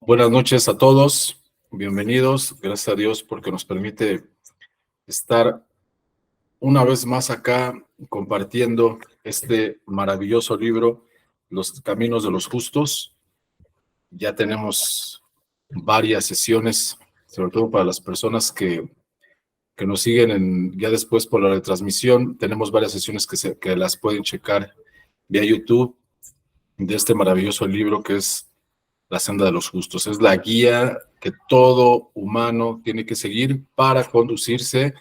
Buenas noches a todos, bienvenidos, gracias a Dios porque nos permite estar una vez más acá compartiendo este maravilloso libro, Los Caminos de los Justos. Ya tenemos varias sesiones, sobre todo para las personas que nos siguen ya después por la retransmisión. Tenemos varias sesiones que las pueden checar vía YouTube de este maravilloso libro que es La Senda de los Justos. Es la guía que todo humano tiene que seguir para conducirse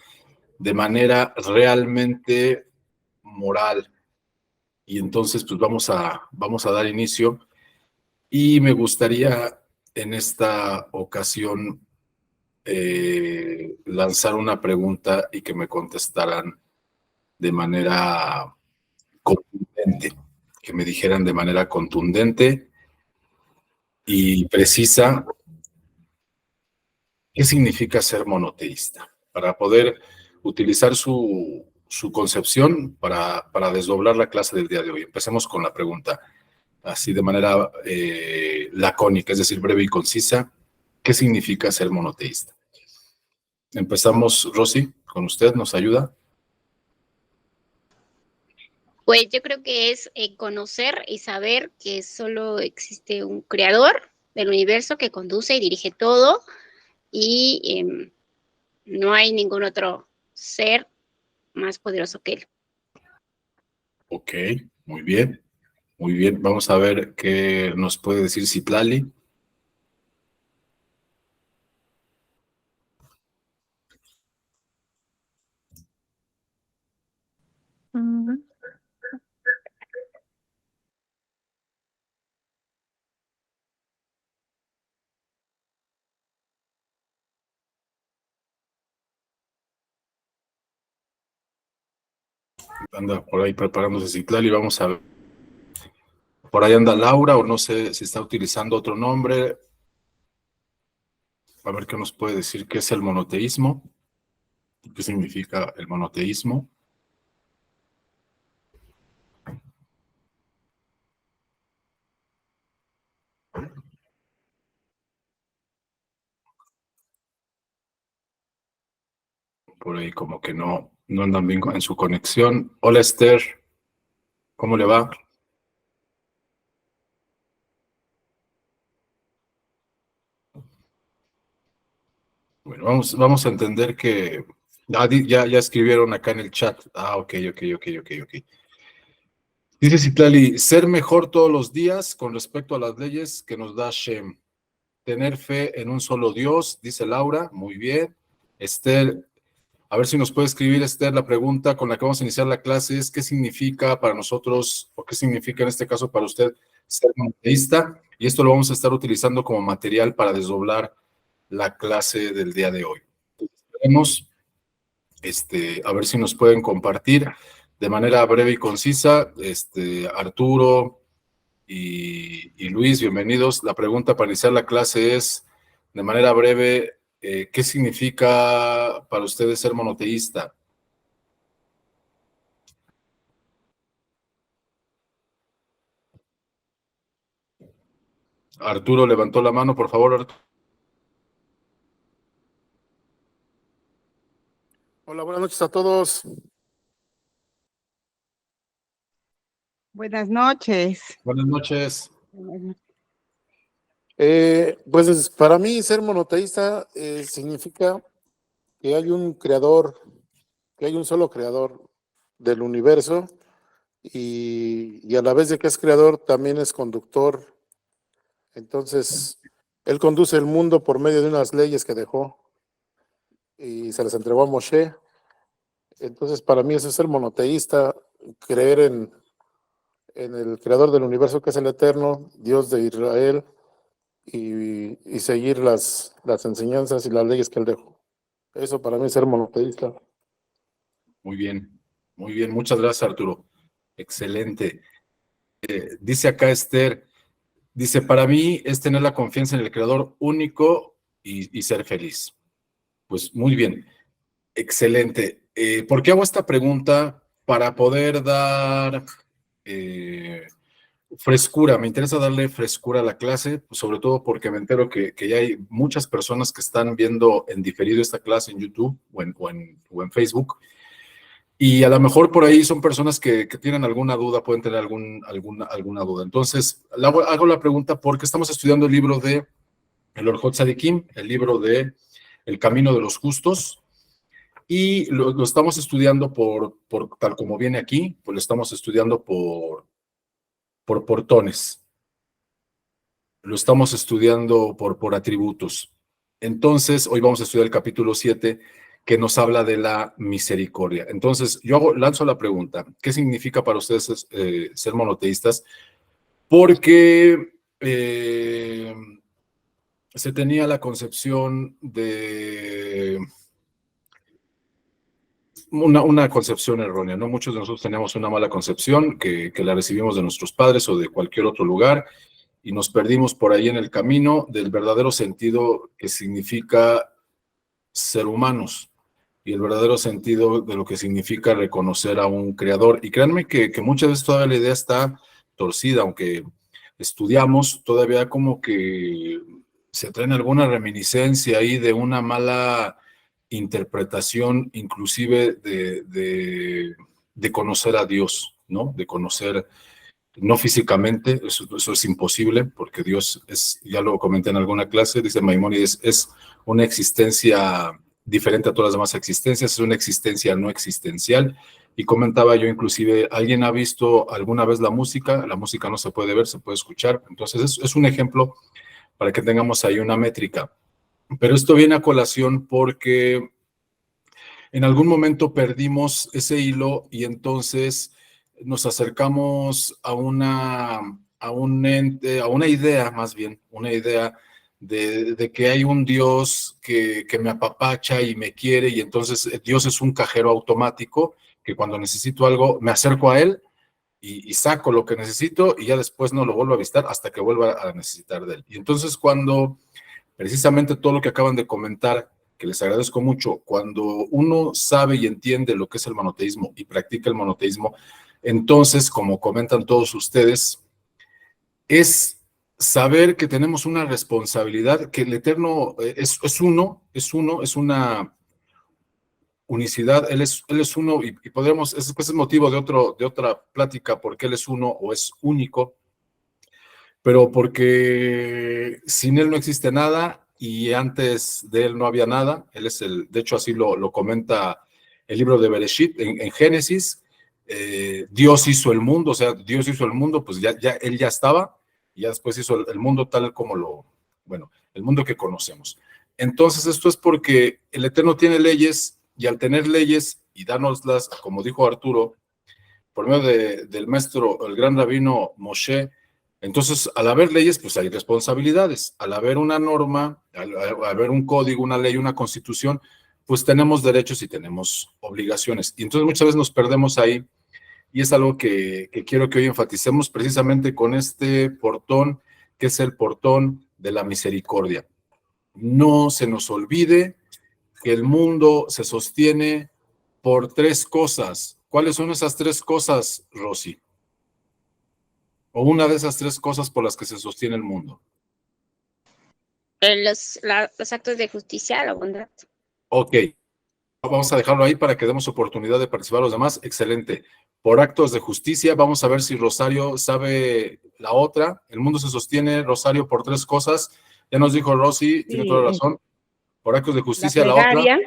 de manera realmente moral. Y entonces, pues vamos a dar inicio. Y me gustaría en esta ocasión lanzar una pregunta y que me contestaran de manera contundente, que me dijeran de manera contundente y precisa qué significa ser monoteísta, para poder utilizar su concepción para desdoblar la clase del día de hoy. Empecemos con la pregunta, así de manera lacónica, es decir, breve y concisa. ¿Qué significa ser monoteísta? Empezamos, Rosy, con usted, ¿nos ayuda? Pues yo creo que es conocer y saber que solo existe un creador del universo que conduce y dirige todo y no hay ningún otro ser más poderoso que él. Ok, muy bien, muy bien. Vamos a ver qué nos puede decir Citlali. Anda por ahí preparándose Citlali, vamos a ver. Por ahí anda Laura, o no sé si está utilizando otro nombre. A ver qué nos puede decir qué es el monoteísmo. ¿Qué significa el monoteísmo? Por ahí como que no andan bien en su conexión. Hola Esther, ¿cómo le va? Bueno, vamos a entender que... ya escribieron acá en el chat. Ok. Dice Citlali, ser mejor todos los días con respecto a las leyes que nos da Shem. Tener fe en un solo Dios, dice Laura, muy bien. Esther, a ver si nos puede escribir, Esther, la pregunta con la que vamos a iniciar la clase es ¿qué significa para nosotros, o qué significa en este caso para usted ser monoteísta? Y esto lo vamos a estar utilizando como material para desdoblar la clase del día de hoy. Esperemos, a ver si nos pueden compartir de manera breve y concisa, Arturo y Luis, bienvenidos. La pregunta para iniciar la clase es, de manera breve, ¿qué significa para ustedes ser monoteísta? Arturo levantó la mano, por favor, Arturo. Hola, buenas noches a todos. Buenas noches. Buenas noches. Pues para mí ser monoteísta significa que hay un creador, que hay un solo creador del universo y a la vez de que es creador también es conductor. Entonces, él conduce el mundo por medio de unas leyes que dejó y se las entregó a Moshe. Entonces, para mí eso es ser monoteísta, creer en el creador del universo que es el eterno, Dios de Israel, y seguir las enseñanzas y las leyes que él dejó. Eso para mí es ser monoteísta. Muy bien, muchas gracias, Arturo. Excelente. Dice acá Esther, dice, para mí es tener la confianza en el creador único y ser feliz. Pues muy bien, excelente. ¿Por qué hago esta pregunta? Para poder dar frescura, me interesa darle frescura a la clase, sobre todo porque me entero que ya hay muchas personas que están viendo en diferido esta clase en YouTube o en Facebook, y a lo mejor por ahí son personas que tienen alguna duda, pueden tener alguna duda. Entonces, hago la pregunta porque estamos estudiando el libro de el Orjot Tzadikim, el libro de El Camino de los Justos, y lo estamos estudiando por tal como viene aquí, pues lo estamos estudiando por portones. Lo estamos estudiando por atributos. Entonces, hoy vamos a estudiar el capítulo 7, que nos habla de la misericordia. Entonces, yo lanzo la pregunta, ¿qué significa para ustedes ser monoteístas? Porque se tenía la concepción de una concepción errónea, ¿no? Muchos de nosotros tenemos una mala concepción que la recibimos de nuestros padres o de cualquier otro lugar, y nos perdimos por ahí en el camino del verdadero sentido que significa ser humanos y el verdadero sentido de lo que significa reconocer a un creador. Y créanme que muchas veces todavía la idea está torcida, aunque estudiamos, todavía como que se traen alguna reminiscencia ahí de una mala interpretación, inclusive de conocer a Dios, ¿no? De conocer, no físicamente, eso es imposible, porque Dios es, ya lo comenté en alguna clase, dice Maimónides, es una existencia diferente a todas las demás existencias, es una existencia no existencial. Y comentaba yo, inclusive, ¿alguien ha visto alguna vez la música? La música no se puede ver, se puede escuchar. Entonces, es un ejemplo para que tengamos ahí una métrica. Pero esto viene a colación porque en algún momento perdimos ese hilo y entonces nos acercamos a un ente, a una idea más bien, una idea de que hay un Dios que me apapacha y me quiere, y entonces Dios es un cajero automático que cuando necesito algo me acerco a él y saco lo que necesito y ya después no lo vuelvo a visitar hasta que vuelva a necesitar de él. Y entonces cuando precisamente todo lo que acaban de comentar, que les agradezco mucho, cuando uno sabe y entiende lo que es el monoteísmo y practica el monoteísmo, entonces, como comentan todos ustedes, es saber que tenemos una responsabilidad, que el Eterno es una unicidad, Él es uno, y podemos, ese es motivo de otra plática, porque Él es uno o es único, pero porque sin Él no existe nada y antes de Él no había nada. Él es de hecho así lo comenta el libro de Bereshit, en Génesis. Dios hizo el mundo, o sea, Dios hizo el mundo, pues ya Él ya estaba, y ya después hizo el mundo tal como el mundo que conocemos. Entonces esto es porque el Eterno tiene leyes, y al tener leyes y dárnoslas, como dijo Arturo, por medio del maestro, el gran rabino Moshe, entonces al haber leyes, pues hay responsabilidades. Al haber una norma, al haber un código, una ley, una constitución, pues tenemos derechos y tenemos obligaciones. Y entonces muchas veces nos perdemos ahí, y es algo que quiero que hoy enfaticemos precisamente con este portón, que es el portón de la misericordia. No se nos olvide que el mundo se sostiene por tres cosas. ¿Cuáles son esas tres cosas, Rosy? O una de esas tres cosas por las que se sostiene el mundo. Los actos de justicia, la bondad. Ok, vamos a dejarlo ahí para que demos oportunidad de participar a los demás. Excelente. Por actos de justicia, vamos a ver si Rosario sabe la otra. El mundo se sostiene, Rosario, por tres cosas. Ya nos dijo Rosy, tiene toda la razón. Por actos de justicia, la otra.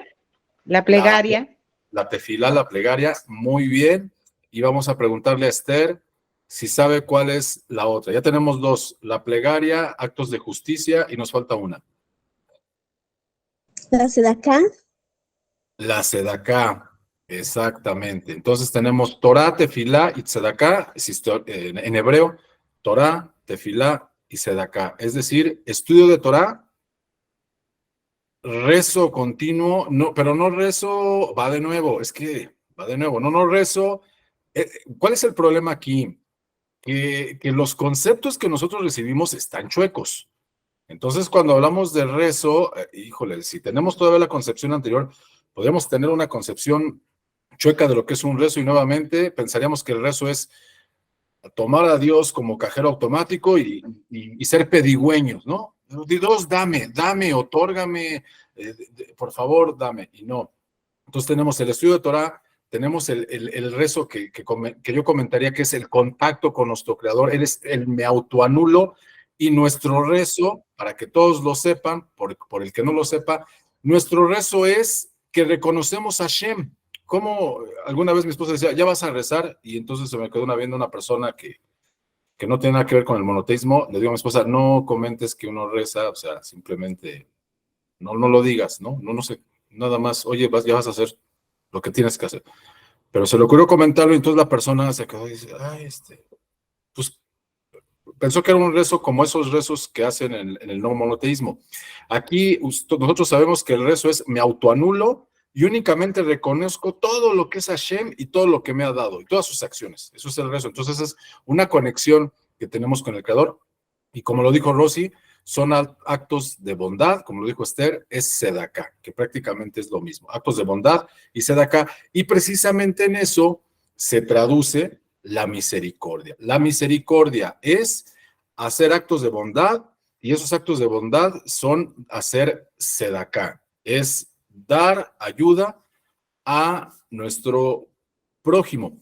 La plegaria. La tefilá, la plegaria, muy bien. Y vamos a preguntarle a Esther si sabe cuál es la otra. Ya tenemos dos, la plegaria, actos de justicia, y nos falta una. La sedaká. La sedaká, exactamente. Entonces tenemos Torah, tefilá y sedaká, en hebreo, Torah, tefilá y sedaká. Es decir, estudio de Torah, rezo continuo, no, pero no rezo, va de nuevo, no rezo. ¿Cuál es el problema aquí? Que los conceptos que nosotros recibimos están chuecos. Entonces, cuando hablamos de rezo, híjole, si tenemos todavía la concepción anterior, podríamos tener una concepción chueca de lo que es un rezo, y nuevamente pensaríamos que el rezo es tomar a Dios como cajero automático y ser pedigüeños, ¿no? Dios, dame, otórgame, por favor, dame. Y no. Entonces tenemos el estudio de Torah, tenemos el rezo que yo comentaría que es el contacto con nuestro Creador, me autoanulo, y nuestro rezo, para que todos lo sepan, por el que no lo sepa, nuestro rezo es que reconocemos a Hashem. Como alguna vez mi esposa decía, ya vas a rezar, y entonces se me quedó viendo una persona que no tiene nada que ver con el monoteísmo. Le digo a mi esposa, no comentes que uno reza, o sea, simplemente no lo digas, ¿no? No sé, nada más, oye, ya vas a hacer lo que tienes que hacer. Pero se le ocurrió comentarlo, y entonces la persona se quedó y dice, pues pensó que era un rezo como esos rezos que hacen en el no monoteísmo. Aquí nosotros sabemos que el rezo es me autoanulo y únicamente reconozco todo lo que es Hashem y todo lo que me ha dado y todas sus acciones. Eso es el rezo. Entonces es una conexión que tenemos con el Creador. Y como lo dijo Rosy, son actos de bondad, como lo dijo Esther, es Sedaká, que prácticamente es lo mismo. Actos de bondad y Sedaká. Y precisamente en eso se traduce la misericordia. La misericordia es hacer actos de bondad, y esos actos de bondad son hacer Sedaká, es dar ayuda a nuestro prójimo.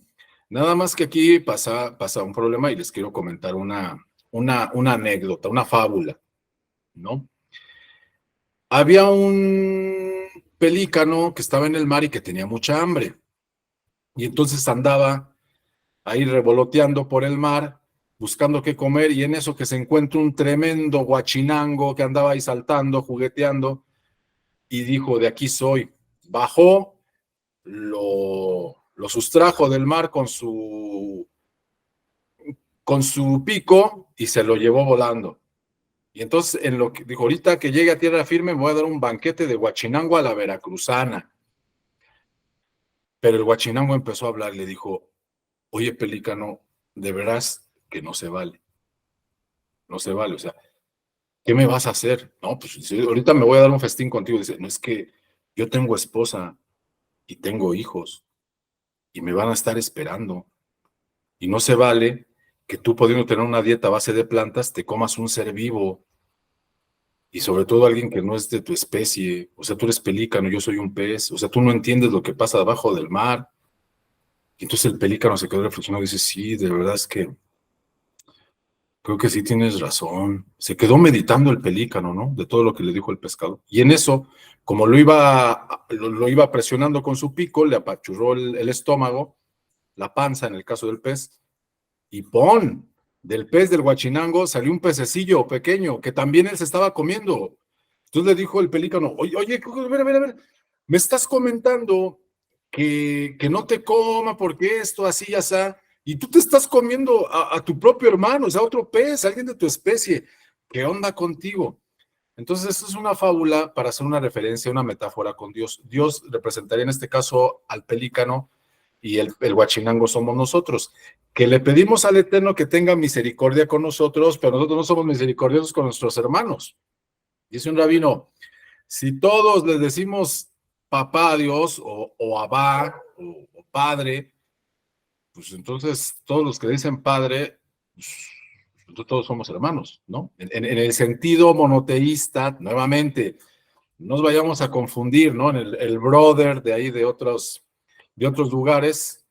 Nada más que aquí pasa un problema, y les quiero comentar una anécdota, una fábula, ¿no? Había un pelícano que estaba en el mar y que tenía mucha hambre, y entonces andaba ahí revoloteando por el mar, buscando qué comer, y en eso que se encuentra un tremendo guachinango que andaba ahí saltando, jugueteando, y dijo, de aquí soy. Bajó, lo sustrajo del mar con su pico y se lo llevó volando. Y entonces, en lo que dijo, ahorita que llegue a tierra firme, me voy a dar un banquete de guachinango a la veracruzana. Pero el guachinango empezó a hablar, le dijo, oye, pelícano, de veras que no se vale. No se vale, o sea, ¿qué me vas a hacer? No, pues ahorita me voy a dar un festín contigo. Dice, no, es que yo tengo esposa y tengo hijos y me van a estar esperando. Y no se vale que tú, pudiendo tener una dieta a base de plantas, te comas un ser vivo, y sobre todo alguien que no es de tu especie. O sea, tú eres pelícano, yo soy un pez. O sea, tú no entiendes lo que pasa debajo del mar. Y entonces el pelícano se quedó reflexionando y dice, sí, de verdad es que creo que sí tienes razón. Se quedó meditando el pelícano, ¿no? De todo lo que le dijo el pescado. Y en eso, como lo iba presionando con su pico, le apachurró el estómago, la panza en el caso del pez, y ¡pon! Del pez del guachinango salió un pececillo pequeño que también él se estaba comiendo. Entonces le dijo el pelícano, oye, a ver, me estás comentando que no te coma porque esto, así, ya está, y tú te estás comiendo a tu propio hermano, o sea, otro pez, alguien de tu especie. ¿Qué onda contigo? Entonces, esto es una fábula para hacer una referencia, una metáfora con Dios. Dios representaría en este caso al pelícano, y el guachinango somos nosotros, que le pedimos al Eterno que tenga misericordia con nosotros, pero nosotros no somos misericordiosos con nuestros hermanos. Dice un rabino, si todos les decimos papá a Dios, o abá, o padre, pues entonces todos los que dicen padre, pues, todos somos hermanos, ¿no? En el sentido monoteísta, nuevamente, no nos vayamos a confundir, ¿no? En el brother de ahí de otros lugares,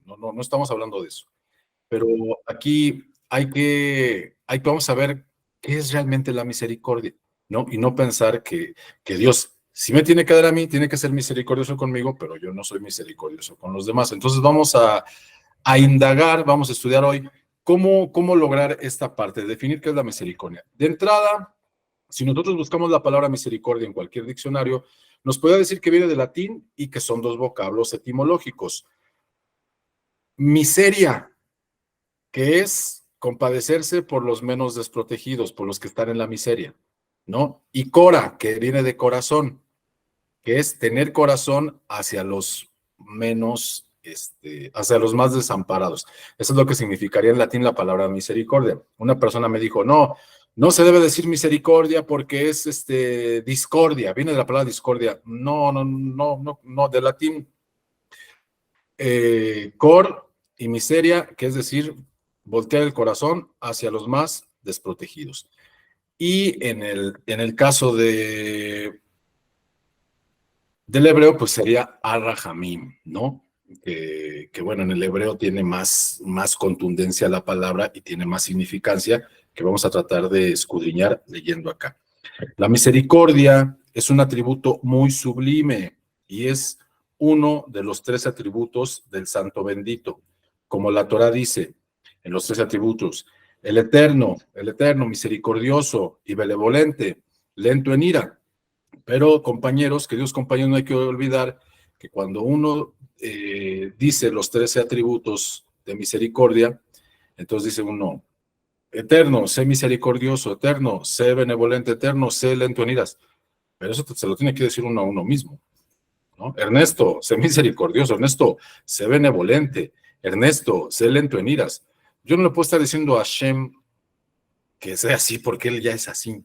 no estamos hablando de eso. Pero aquí vamos a ver qué es realmente la misericordia, ¿no? Y no pensar que Dios, si me tiene que dar a mí, tiene que ser misericordioso conmigo, pero yo no soy misericordioso con los demás. Entonces vamos a indagar, vamos a estudiar hoy cómo lograr esta parte, definir qué es la misericordia. De entrada, si nosotros buscamos la palabra misericordia en cualquier diccionario, nos puede decir que viene del latín y que son dos vocablos etimológicos. Miseria, que es compadecerse por los menos desprotegidos, por los que están en la miseria, ¿no? Y cora, que viene de corazón, que es tener corazón hacia los menos, hacia los más desamparados. Eso es lo que significaría en latín la palabra misericordia. Una persona me dijo, no se debe decir misericordia porque es discordia, viene de la palabra discordia. No, de latín cor y miseria, que es decir, voltear el corazón hacia los más desprotegidos. Y en el caso del hebreo, pues sería Arrahamim, ¿no? Que bueno, en el hebreo tiene más contundencia la palabra y tiene más significancia, que vamos a tratar de escudriñar leyendo acá. La misericordia es un atributo muy sublime y es uno de los 3 atributos del Santo Bendito, como la Torá dice en los 3 atributos: el eterno, misericordioso y benevolente, lento en ira. Pero compañeros, queridos compañeros, no hay que olvidar que cuando uno dice los 13 atributos de misericordia, entonces dice uno: eterno, sé misericordioso; eterno, sé benevolente; eterno, sé lento en iras. Pero eso se lo tiene que decir uno a uno mismo, ¿no? Ernesto, sé misericordioso; Ernesto, sé benevolente; Ernesto, sé lento en iras. Yo no le puedo estar diciendo a Hashem que sea así porque él ya es así.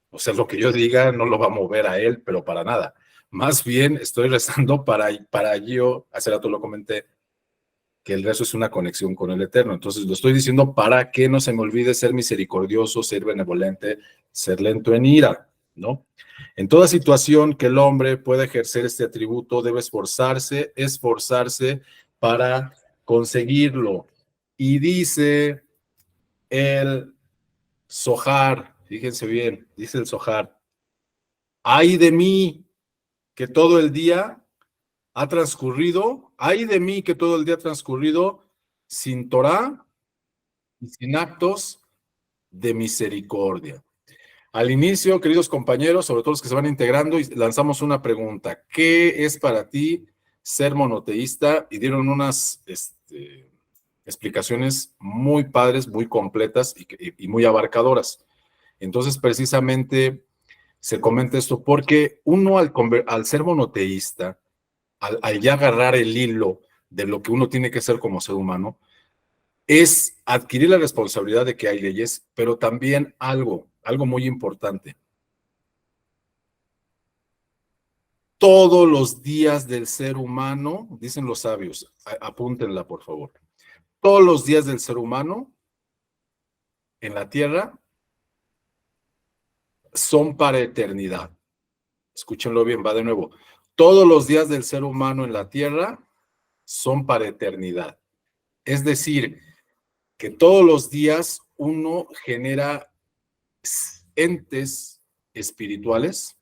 O sea, lo que yo diga no lo va a mover a él, pero para nada. Más bien estoy rezando para yo, hace rato lo comenté, que el rezo es una conexión con el Eterno. Entonces lo estoy diciendo para que no se me olvide ser misericordioso, ser benevolente, ser lento en ira, ¿no? En toda situación que el hombre pueda ejercer este atributo, debe esforzarse para conseguirlo. Y dice el Zohar, fíjense bien, dice el Zohar: ay de mí que todo el día ha transcurrido, ay de mí que todo el día ha transcurrido sin Torah y sin actos de misericordia. Al inicio, queridos compañeros, sobre todo los que se van integrando, y lanzamos una pregunta: ¿qué es para ti ser monoteísta? Y dieron unas explicaciones muy padres, muy completas y muy abarcadoras. Entonces, precisamente se comenta esto porque uno al ser monoteísta, al ya agarrar el hilo de lo que uno tiene que ser como ser humano, es adquirir la responsabilidad de que hay leyes, pero también algo muy importante. Todos los días del ser humano, dicen los sabios, apúntenla por favor, todos los días del ser humano en la tierra son para eternidad. Escúchenlo bien, va de nuevo. Todos los días del ser humano en la tierra son para eternidad. Es decir, que todos los días uno genera entes espirituales,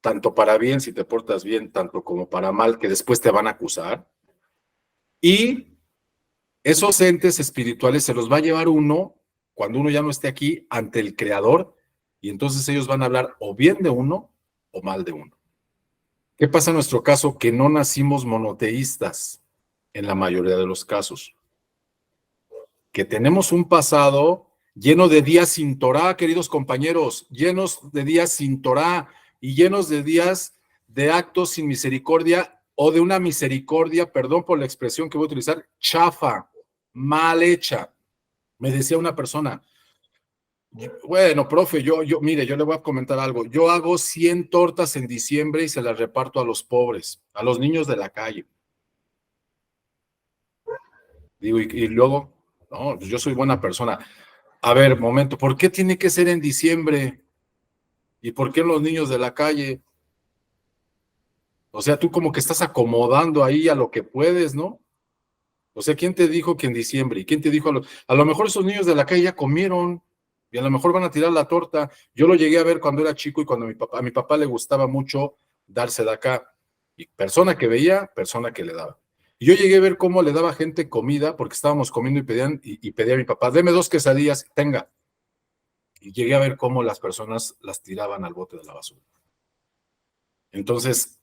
tanto para bien si te portas bien, tanto como para mal, que después te van a acusar. Y esos entes espirituales se los va a llevar uno, cuando uno ya no esté aquí, ante el Creador, y entonces ellos van a hablar o bien de uno o mal de uno. ¿Qué pasa en nuestro caso? Que no nacimos monoteístas en la mayoría de los casos. Que tenemos un pasado lleno de días sin Torá, queridos compañeros, llenos de días sin Torá y llenos de días de actos sin misericordia o de una misericordia, perdón por la expresión que voy a utilizar, chafa, mal hecha. Me decía una persona: bueno, profe, mire, yo le voy a comentar algo. Yo hago 100 tortas en diciembre y se las reparto a los pobres, a los niños de la calle. Digo, y luego, no, yo soy buena persona. A ver, momento, ¿por qué tiene que ser en diciembre? ¿Y por qué los niños de la calle? O sea, tú como que estás acomodando ahí a lo que puedes, ¿no? O sea, ¿quién te dijo que en diciembre? ¿Y quién te dijo? A lo mejor esos niños de la calle ya comieron y a lo mejor van a tirar la torta. Yo lo llegué a ver cuando era chico y cuando a mi papá le gustaba mucho darse de acá. Y persona que veía, persona que le daba. Y yo llegué a ver cómo le daba gente comida, porque estábamos comiendo y pedía a mi papá: deme 2 quesadillas, tenga. Y llegué a ver cómo las personas las tiraban al bote de la basura. Entonces,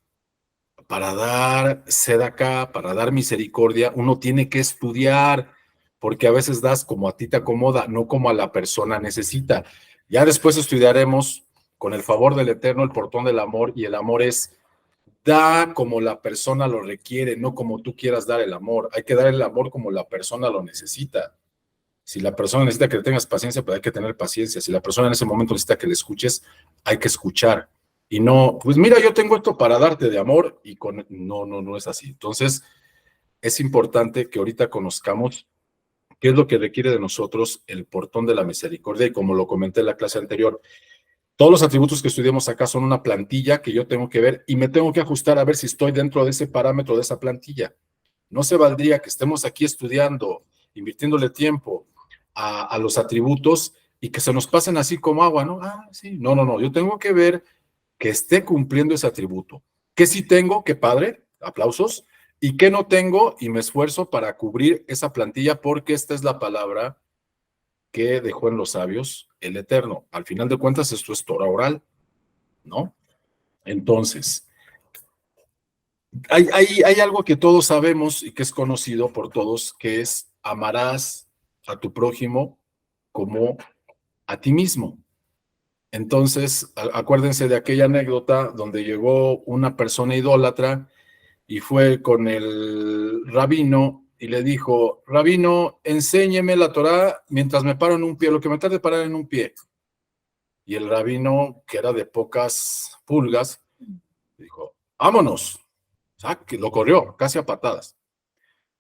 para dar sedacá, para dar misericordia, uno tiene que estudiar, porque a veces das como a ti te acomoda, no como a la persona necesita. Ya después estudiaremos, con el favor del Eterno, el portón del amor, y el amor es: da como la persona lo requiere, no como tú quieras dar el amor. Hay que dar el amor como la persona lo necesita. Si la persona necesita que le tengas paciencia, pues hay que tener paciencia. Si la persona en ese momento necesita que le escuches, hay que escuchar. Y no, pues mira, yo tengo esto para darte de amor, y no es así. Entonces, es importante que ahorita conozcamos ¿Qué es lo que requiere de nosotros el portón de la misericordia? Y como lo comenté en la clase anterior, todos los atributos que estudiamos acá son una plantilla que yo tengo que ver y me tengo que ajustar a ver si estoy dentro de ese parámetro de esa plantilla. No se valdría que estemos aquí estudiando, invirtiéndole tiempo a los atributos y que se nos pasen así como agua, ¿no? Ah, sí, no, yo tengo que ver que esté cumpliendo ese atributo. ¿Qué sí tengo? Qué padre, aplausos. ¿Y qué no tengo? Y me esfuerzo para cubrir esa plantilla porque esta es la palabra que dejó en los sabios el Eterno. Al final de cuentas, esto es Torah oral, ¿no? Entonces, hay algo que todos sabemos y que es conocido por todos, que es amarás a tu prójimo como a ti mismo. Entonces, acuérdense de aquella anécdota donde llegó una persona idólatra y fue con el rabino y le dijo, rabino, enséñeme la Torá mientras me paro en un pie, lo que me tarde parar en un pie. Y el rabino, que era de pocas pulgas, dijo, vámonos. O sea, que lo corrió, casi a patadas.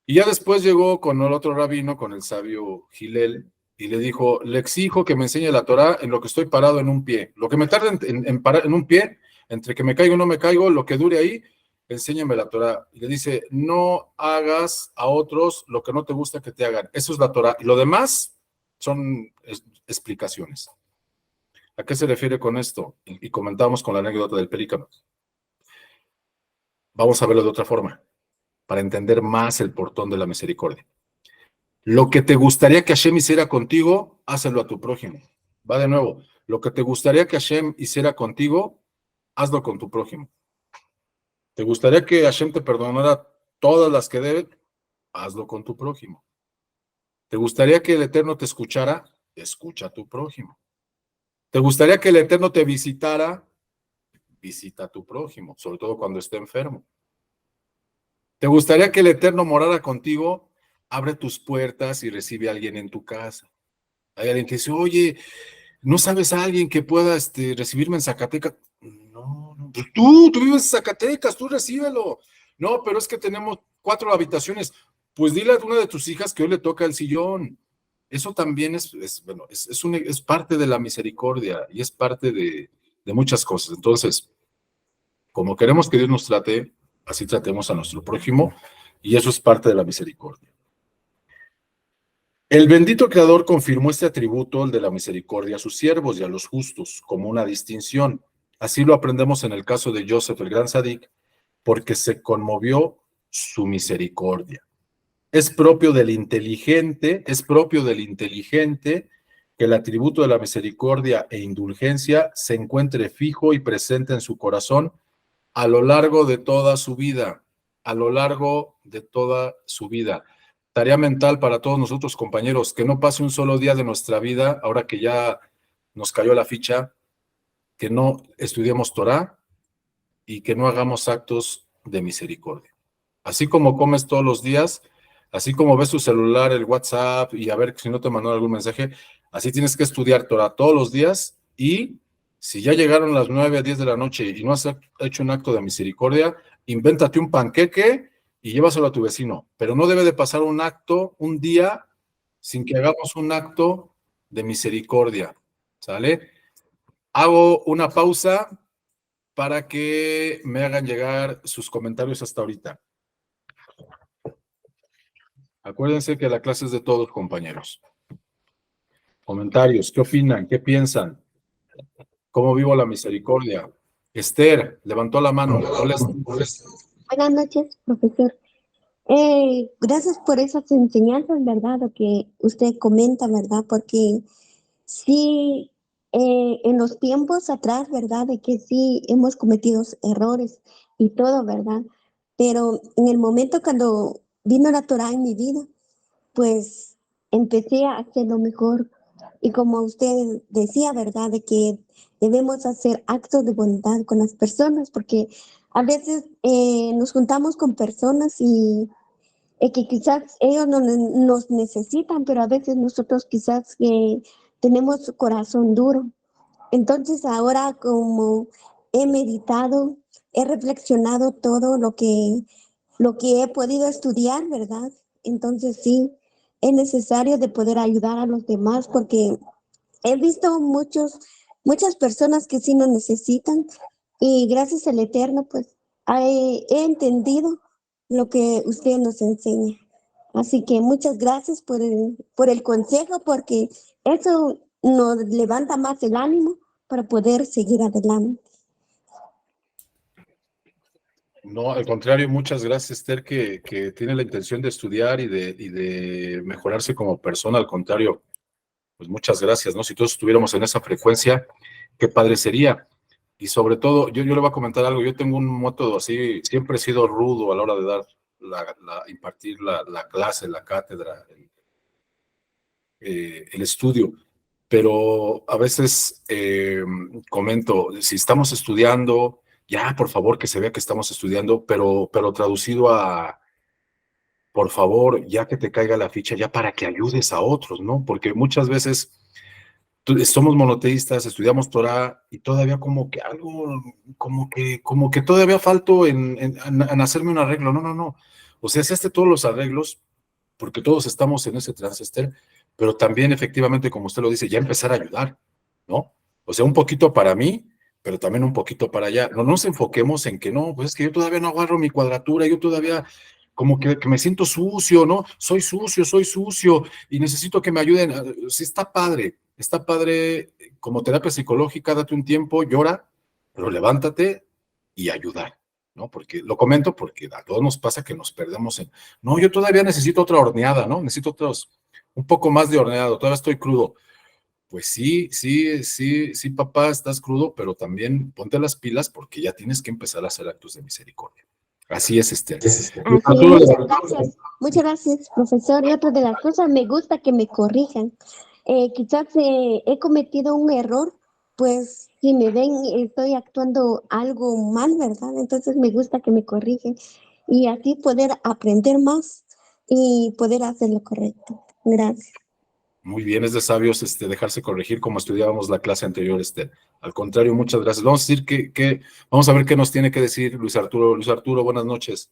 Y ya después llegó con el otro rabino, con el sabio Gilel, y le dijo, le exijo que me enseñe la Torá en lo que estoy parado en un pie. Lo que me tarde en parar en un pie, entre que me caigo o no me caigo, lo que dure ahí, enséñame la Torá. Y le dice, no hagas a otros lo que no te gusta que te hagan. Eso es la Torá. Y lo demás son explicaciones. ¿A qué se refiere con esto? Y comentábamos con la anécdota del pelícano. Vamos a verlo de otra forma, para entender más el portón de la misericordia. Lo que te gustaría que Hashem hiciera contigo, hazlo a tu prójimo. Va de nuevo. Lo que te gustaría que Hashem hiciera contigo, hazlo con tu prójimo. ¿Te gustaría que Hashem te perdonara todas las que debe? Hazlo con tu prójimo. ¿Te gustaría que el Eterno te escuchara? Escucha a tu prójimo. ¿Te gustaría que el Eterno te visitara? Visita a tu prójimo, sobre todo cuando esté enfermo. ¿Te gustaría que el Eterno morara contigo? Abre tus puertas y recibe a alguien en tu casa. Hay alguien que dice, oye, ¿no sabes a alguien que pueda recibirme en Zacatecas? No, pues tú vives en Zacatecas, tú recíbelo. No, pero es que tenemos 4 habitaciones. Pues dile a una de tus hijas que hoy le toca el sillón. Eso también es parte de la misericordia y es parte de muchas cosas. Entonces, como queremos que Dios nos trate, así tratemos a nuestro prójimo, y eso es parte de la misericordia. El bendito Creador confirmó este atributo, el de la misericordia, a sus siervos y a los justos, como una distinción. Así lo aprendemos en el caso de Joseph, el gran Sadik, porque se conmovió su misericordia. Es propio del inteligente que el atributo de la misericordia e indulgencia se encuentre fijo y presente en su corazón a lo largo de toda su vida, Tarea mental para todos nosotros, compañeros, que no pase un solo día de nuestra vida, ahora que ya nos cayó la ficha, que no estudiemos Torah y que no hagamos actos de misericordia. Así como comes todos los días, así como ves tu celular, el WhatsApp, y a ver si no te mandaron algún mensaje, así tienes que estudiar Torah todos los días, y si ya llegaron las 9 a 10 de la noche y no has hecho un acto de misericordia, invéntate un panqueque y llévaselo a tu vecino. Pero no debe de pasar un día, sin que hagamos un acto de misericordia. ¿Sale? Hago una pausa para que me hagan llegar sus comentarios hasta ahorita. Acuérdense que la clase es de todos, compañeros. Comentarios, ¿qué opinan? ¿Qué piensan? ¿Cómo vivo la misericordia? Esther, levantó la mano. Hola, Buenas noches, profesor. Gracias por esas enseñanzas, ¿verdad? Lo que usted comenta, ¿verdad? Porque sí, en los tiempos atrás, ¿verdad? De que sí hemos cometido errores y todo, ¿verdad? Pero en el momento cuando vino la Torah en mi vida, pues empecé a hacerlo mejor. Y como usted decía, ¿verdad? De que debemos hacer actos de bondad con las personas, porque a veces nos juntamos con personas y que quizás ellos no nos necesitan, pero a veces nosotros quizás tenemos su corazón duro. Entonces ahora como he meditado, he reflexionado todo lo que he podido estudiar, ¿verdad? Entonces sí, es necesario de poder ayudar a los demás, porque he visto muchas personas que sí nos necesitan y gracias al Eterno, pues he entendido lo que usted nos enseña. Así que muchas gracias por el consejo, porque eso nos levanta más el ánimo para poder seguir adelante. No, al contrario, muchas gracias, Esther, que tiene la intención de estudiar y de mejorarse como persona. Al contrario, pues muchas gracias, ¿no? Si todos estuviéramos en esa frecuencia, qué padre sería. Y sobre todo, yo le voy a comentar algo. Yo tengo un método así, siempre he sido rudo a la hora de dar, impartir la clase, la cátedra, el estudio. Pero a veces comento, si estamos estudiando, ya, por favor, que se vea que estamos estudiando, pero traducido a, por favor, ya que te caiga la ficha, ya para que ayudes a otros, ¿no? Porque muchas veces somos monoteístas, estudiamos Torah y todavía como que algo, como que todavía falto en hacerme un arreglo. No, no, no. O sea, si hazte todos los arreglos, porque todos estamos en ese trance, Esther, pero también efectivamente, como usted lo dice, ya empezar a ayudar, ¿no? O sea, un poquito para mí, pero también un poquito para allá. No nos enfoquemos en que no, pues es que yo todavía no agarro mi cuadratura, yo todavía como que me siento sucio, ¿no? Soy sucio y necesito que me ayuden. Sí, está padre como terapia psicológica, date un tiempo, llora, pero levántate y ayudar, ¿no? Porque lo comento porque a todos nos pasa que nos perdemos en, no, yo todavía necesito otra horneada, ¿no? Necesito un poco más de horneado, todavía estoy crudo. Pues sí, papá, estás crudo, pero también ponte las pilas porque ya tienes que empezar a hacer actos de misericordia. Así es, Esther. Así, muchas gracias, profesor. Y otra de las cosas, me gusta que me corrijan. Quizás he cometido un error, pues si me ven, estoy actuando algo mal, ¿verdad? Entonces me gusta que me corrigen y así poder aprender más y poder hacer lo correcto. Gracias. Muy bien, es de sabios dejarse corregir como estudiábamos la clase anterior, Esther. Al contrario, muchas gracias. Vamos a decir vamos a ver qué nos tiene que decir Luis Arturo. Luis Arturo, buenas noches.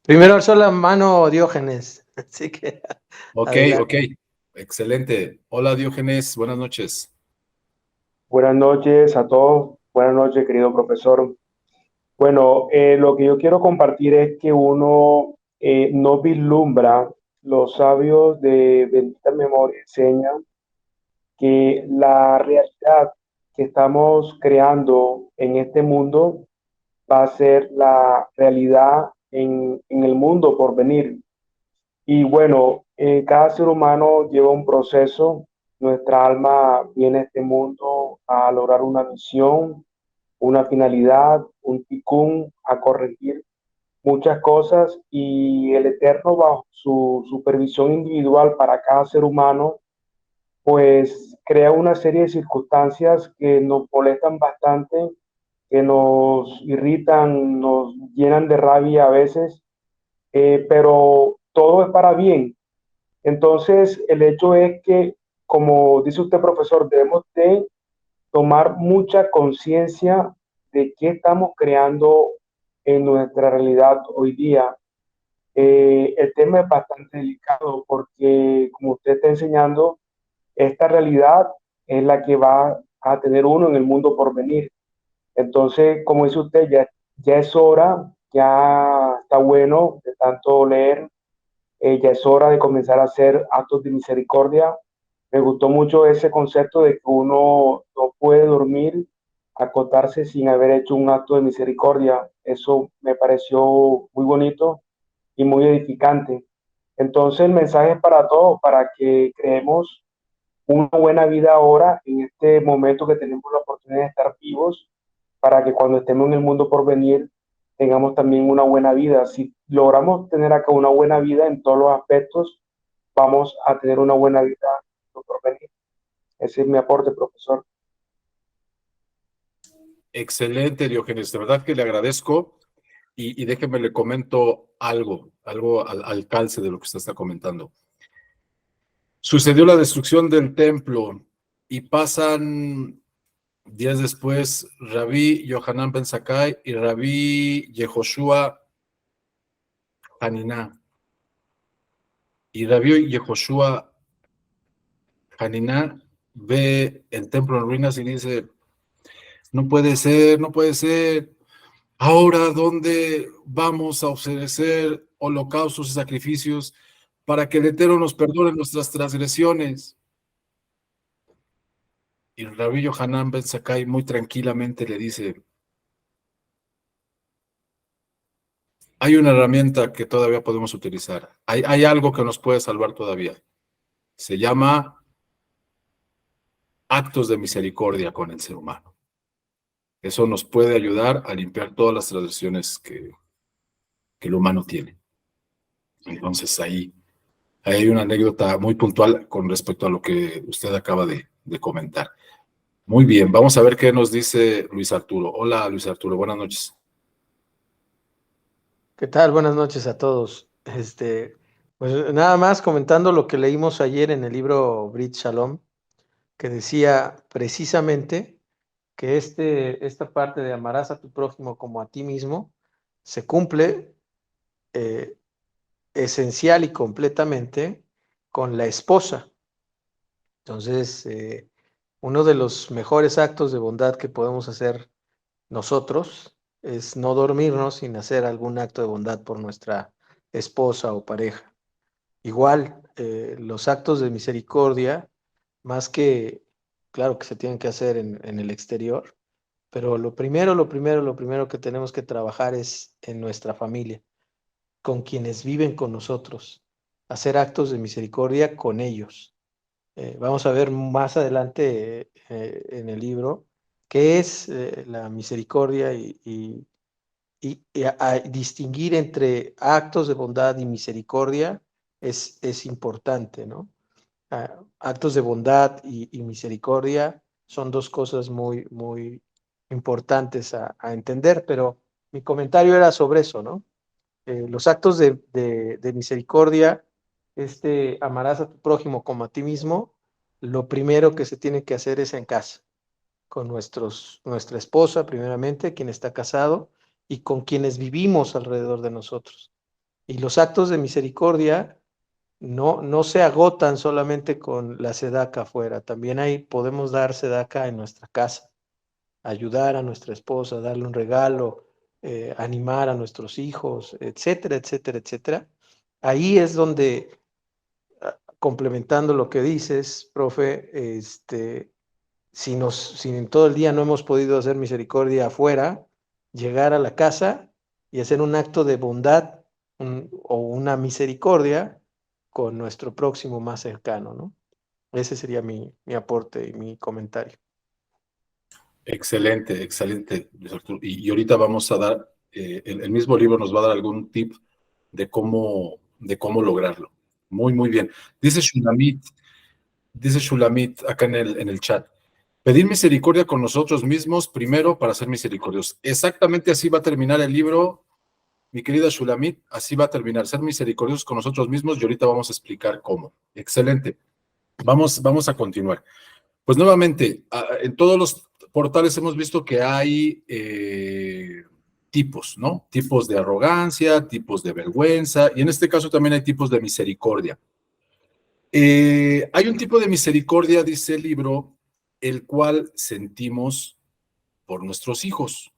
Primero alzó la mano Diógenes, así que Ok, adelante. ok, excelente. Hola Diógenes, buenas noches. Buenas noches a todos. Buenas noches, querido profesor. Bueno, lo que yo quiero compartir es que uno no vislumbra, los sabios de bendita memoria enseñan que la realidad que estamos creando en este mundo va a ser la realidad en el mundo por venir. Y bueno, cada ser humano lleva un proceso. Nuestra alma viene a este mundo a lograr una misión, una finalidad, un ticún, a corregir muchas cosas, y el Eterno, bajo su supervisión individual para cada ser humano, pues crea una serie de circunstancias que nos molestan bastante, que nos irritan, nos llenan de rabia a veces, pero todo es para bien. Entonces, el hecho es que, como dice usted, profesor, debemos de tomar mucha conciencia de qué estamos creando en nuestra realidad hoy día. El tema es bastante delicado porque, como usted está enseñando, esta realidad es la que va a tener uno en el mundo por venir. Entonces, como dice usted, ya es hora, ya está bueno de tanto leer, ya es hora de comenzar a hacer actos de misericordia. Me gustó mucho ese concepto de que uno no puede dormir, acotarse sin haber hecho un acto de misericordia. Eso me pareció muy bonito y muy edificante. Entonces el mensaje es para todos, para que creemos una buena vida ahora, en este momento que tenemos la oportunidad de estar vivos, para que cuando estemos en el mundo por venir tengamos también una buena vida. Si logramos tener acá una buena vida en todos los aspectos, vamos a tener una buena vida por venir. Ese es mi aporte, profesor. Excelente, Diógenes, de verdad que le agradezco y déjeme le comento algo al calce de lo que usted está comentando. Sucedió la destrucción del templo y pasan días después Rabí Yohanan ben Zakkai y Rabí Yehoshua Haniná. Y Rabbi Yehoshua Haniná ve el templo en ruinas y dice, no puede ser, no puede ser. Ahora, ¿dónde vamos a ofrecer holocaustos y sacrificios para que el Eterno nos perdone nuestras transgresiones? Y Rabbi Yohanan Ben Zakkai muy tranquilamente le dice, hay una herramienta que todavía podemos utilizar. Hay algo que nos puede salvar todavía. Se llama actos de misericordia con el ser humano. Eso nos puede ayudar a limpiar todas las transgresiones que el humano tiene. Entonces ahí hay una anécdota muy puntual con respecto a lo que usted acaba de comentar. Muy bien, vamos a ver qué nos dice Luis Arturo. Hola, Luis Arturo, buenas noches. ¿Qué tal? Buenas noches a todos. Pues nada más comentando lo que leímos ayer en el libro Brit Shalom, que decía precisamente que esta parte de amarás a tu prójimo como a ti mismo se cumple esencial y completamente con la esposa. Entonces, uno de los mejores actos de bondad que podemos hacer nosotros es no dormirnos sin hacer algún acto de bondad por nuestra esposa o pareja. Igual, los actos de misericordia, más que, claro que se tienen que hacer en el exterior, pero lo primero que tenemos que trabajar es en nuestra familia, con quienes viven con nosotros, hacer actos de misericordia con ellos. Vamos a ver más adelante en el libro qué es la misericordia y a distinguir entre actos de bondad y misericordia es importante, ¿no? Actos de bondad y misericordia son dos cosas muy, muy importantes a entender, pero mi comentario era sobre eso, ¿no? Los actos de misericordia, amarás a tu prójimo como a ti mismo, lo primero que se tiene que hacer es en casa, con nuestra esposa primeramente, quien está casado, y con quienes vivimos alrededor de nosotros. Y los actos de misericordia no se agotan solamente con la sedaca afuera, también podemos dar sedaca en nuestra casa, ayudar a nuestra esposa, darle un regalo, animar a nuestros hijos, etcétera, etcétera, etcétera. Ahí es donde, complementando lo que dices, profe, si en todo el día no hemos podido hacer misericordia afuera, llegar a la casa y hacer un acto de bondad o una misericordia con nuestro próximo más cercano, ¿no? Ese sería mi aporte y mi comentario. Excelente, excelente, Luis Arturo. Y ahorita vamos a dar, el mismo libro nos va a dar algún tip de cómo lograrlo. Muy, muy bien. Dice Shulamit acá en el chat, pedir misericordia con nosotros mismos primero para ser misericordiosos. Exactamente así va a terminar el libro, mi querida Shulamit, así va a terminar, ser misericordiosos con nosotros mismos y ahorita vamos a explicar cómo. Excelente. Vamos a continuar. Pues nuevamente, en todos los portales hemos visto que hay tipos, ¿no? Tipos de arrogancia, tipos de vergüenza, y en este caso también hay tipos de misericordia. Hay un tipo de misericordia, dice el libro, el cual sentimos por nuestros hijos.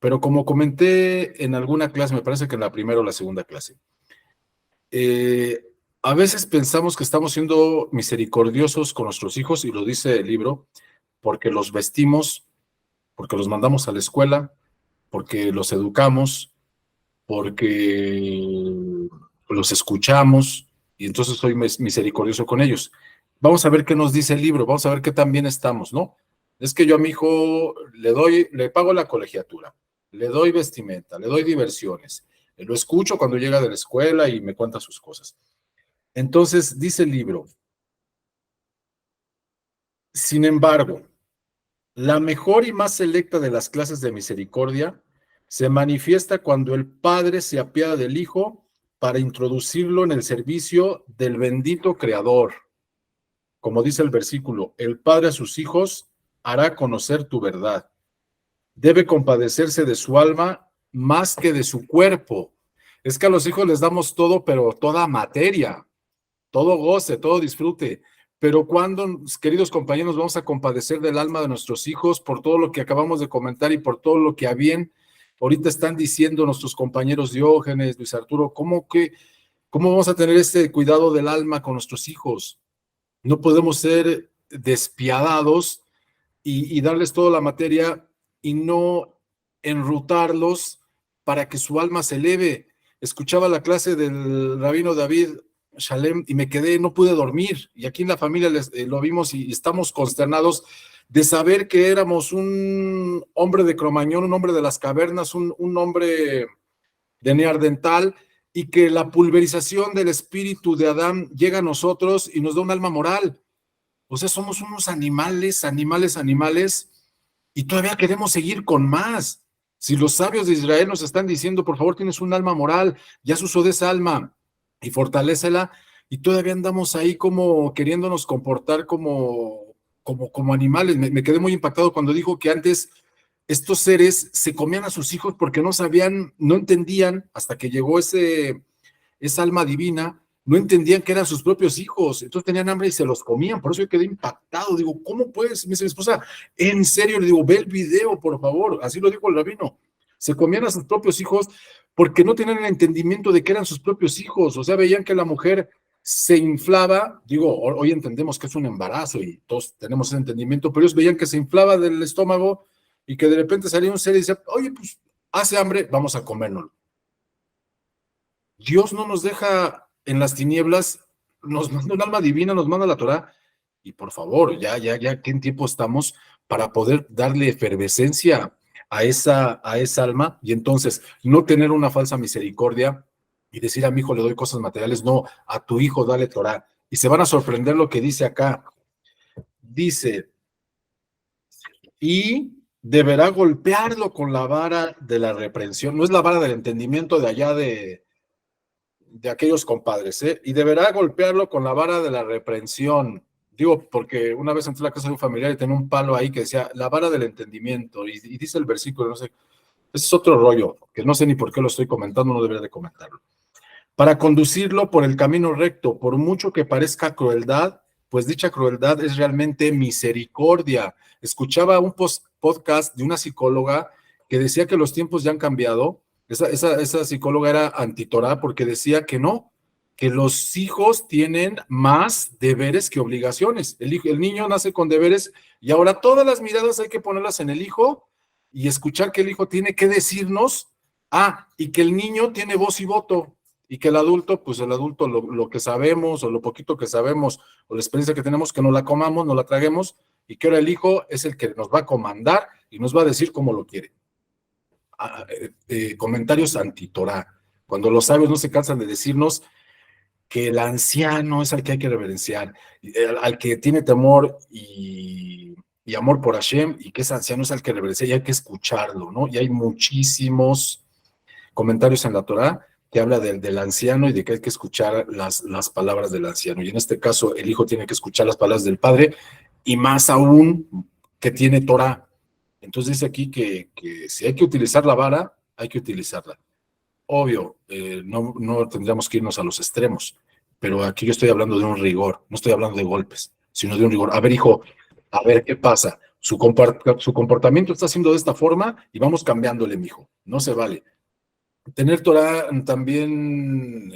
Pero como comenté en alguna clase, me parece que en la primera o la segunda clase, a veces pensamos que estamos siendo misericordiosos con nuestros hijos, y lo dice el libro, porque los vestimos, porque los mandamos a la escuela, porque los educamos, porque los escuchamos, y entonces soy misericordioso con ellos. Vamos a ver qué nos dice el libro, vamos a ver qué tan bien estamos, ¿no? Es que yo a mi hijo le pago la colegiatura, le doy vestimenta, le doy diversiones, lo escucho cuando llega de la escuela y me cuenta sus cosas. Entonces, dice el libro, sin embargo, la mejor y más selecta de las clases de misericordia se manifiesta cuando el padre se apiada del hijo para introducirlo en el servicio del bendito Creador. Como dice el versículo, el padre a sus hijos hará conocer tu verdad. Debe compadecerse de su alma más que de su cuerpo. Es que a los hijos les damos todo, pero toda materia. todo goce, todo disfrute. Pero cuando, queridos compañeros, vamos a compadecer del alma de nuestros hijos por todo lo que acabamos de comentar y por todo lo que a bien ahorita están diciendo nuestros compañeros Diógenes, Luis Arturo, ¿cómo vamos a tener este cuidado del alma con nuestros hijos? No podemos ser despiadados y darles toda la materia y no enrutarlos para que su alma se eleve. Escuchaba la clase del rabino David Shalem y me quedé, no pude dormir. Y aquí en la familia lo vimos y estamos consternados de saber que éramos un hombre de Cromañón, un hombre de las cavernas, un hombre de Neandertal, y que la pulverización del espíritu de Adán llega a nosotros y nos da un alma moral. O sea, somos unos animales, y todavía queremos seguir con más. Si los sabios de Israel nos están diciendo, por favor, tienes un alma moral, ya haz uso de esa alma y fortalécela, y todavía andamos ahí como queriéndonos comportar como animales. Me quedé muy impactado cuando dijo que antes estos seres se comían a sus hijos porque no sabían, no entendían, hasta que llegó esa alma divina, no entendían que eran sus propios hijos, entonces tenían hambre y se los comían. Por eso yo quedé impactado. Digo, ¿cómo puedes? Me dice mi esposa, en serio. Le digo, ve el video, por favor. Así lo dijo el rabino. Se comían a sus propios hijos porque no tenían el entendimiento de que eran sus propios hijos. O sea, veían que la mujer se inflaba. Digo, hoy entendemos que es un embarazo y todos tenemos ese entendimiento, pero ellos veían que se inflaba del estómago y que de repente salía un ser y decía, oye, pues hace hambre, vamos a comérnoslo. Dios no nos deja en las tinieblas, nos manda un alma divina, nos manda la Torá, y por favor, ya, ¿qué en tiempo estamos para poder darle efervescencia a esa alma? Y entonces, no tener una falsa misericordia y decir a mi hijo le doy cosas materiales, no, a tu hijo dale Torá. Y se van a sorprender lo que dice acá. Dice, y deberá golpearlo con la vara de la reprensión. No es la vara del entendimiento de allá de aquellos compadres, ¿eh? Y deberá golpearlo con la vara de la reprensión. Digo, porque una vez entré a la casa de un familiar y tenía un palo ahí que decía, la vara del entendimiento, y dice el versículo, no sé, ese es otro rollo, que no sé ni por qué lo estoy comentando, no debería de comentarlo. Para conducirlo por el camino recto, por mucho que parezca crueldad, pues dicha crueldad es realmente misericordia. Escuchaba un podcast de una psicóloga que decía que los tiempos ya han cambiado. Esa psicóloga era antitorá porque decía que no, que los hijos tienen más deberes que obligaciones. El niño nace con deberes y ahora todas las miradas hay que ponerlas en el hijo y escuchar que el hijo tiene que decirnos, y que el niño tiene voz y voto, y que el adulto, pues el adulto lo que sabemos o lo poquito que sabemos o la experiencia que tenemos, que no la comamos, no la traguemos, y que ahora el hijo es el que nos va a comandar y nos va a decir cómo lo quiere. Comentarios antitorá, cuando los sabios no se cansan de decirnos que el anciano es al que hay que reverenciar, al que tiene temor y amor por Hashem, y que ese anciano es al que reverenciar y hay que escucharlo, ¿no? Y hay muchísimos comentarios en la Torá que habla del anciano y de que hay que escuchar las palabras del anciano. Y en este caso, el hijo tiene que escuchar las palabras del padre, y más aún que tiene Torá. Entonces dice aquí que si hay que utilizar la vara, hay que utilizarla. Obvio, no tendríamos que irnos a los extremos, pero aquí yo estoy hablando de un rigor, no estoy hablando de golpes, sino de un rigor. A ver, hijo, a ver qué pasa. Su comportamiento está siendo de esta forma y vamos cambiándole, mijo. No se vale. Tener Torah también,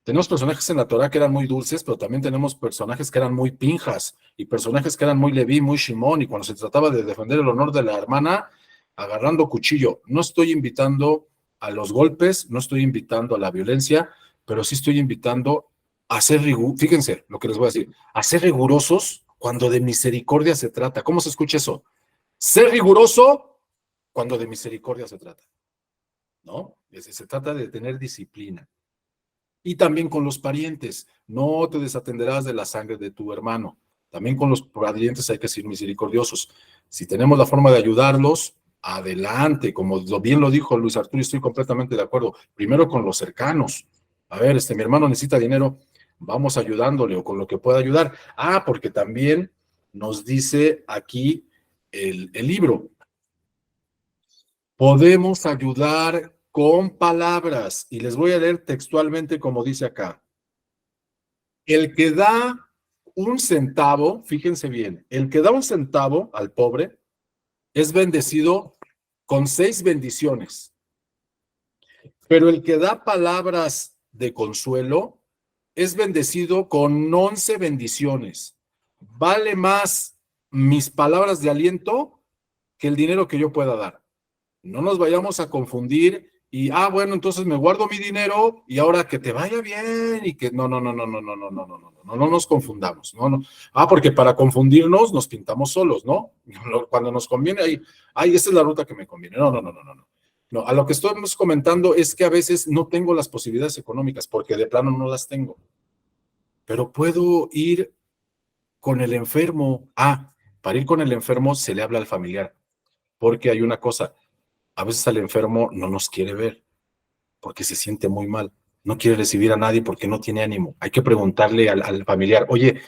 tenemos personajes en la Torah que eran muy dulces, pero también tenemos personajes que eran muy pinjas y personajes que eran muy Leví, muy Shimón, y cuando se trataba de defender el honor de la hermana, agarrando cuchillo. No estoy invitando a los golpes, no estoy invitando a la violencia, pero sí estoy invitando a ser rigurosos. Fíjense lo que les voy a decir, a ser rigurosos cuando de misericordia se trata. ¿Cómo se escucha eso? Ser riguroso cuando de misericordia se trata, ¿no? Se trata de tener disciplina. Y también con los parientes, no te desatenderás de la sangre de tu hermano. También con los parientes hay que ser misericordiosos. Si tenemos la forma de ayudarlos, adelante, como bien lo dijo Luis Arturo, estoy completamente de acuerdo. Primero con los cercanos. A ver, mi hermano necesita dinero, vamos ayudándole o con lo que pueda ayudar. Porque también nos dice aquí el libro. Podemos ayudar con palabras, y les voy a leer textualmente como dice acá. El que da un centavo, fíjense bien, el que da un centavo al pobre es bendecido con 6 bendiciones. Pero el que da palabras de consuelo es bendecido con 11 bendiciones. Vale más mis palabras de aliento que el dinero que yo pueda dar. No nos vayamos a confundir y, bueno, entonces me guardo mi dinero y ahora que te vaya bien y que no nos confundamos. No. Porque para confundirnos nos pintamos solos, ¿no? Cuando nos conviene, esa es la ruta que me conviene. No. No, a lo que estamos comentando es que a veces no tengo las posibilidades económicas porque de plano no las tengo. Pero puedo ir con el enfermo. Para ir con el enfermo se le habla al familiar. Porque hay una cosa, a veces al enfermo no nos quiere ver porque se siente muy mal. No quiere recibir a nadie porque no tiene ánimo. Hay que preguntarle al familiar, oye,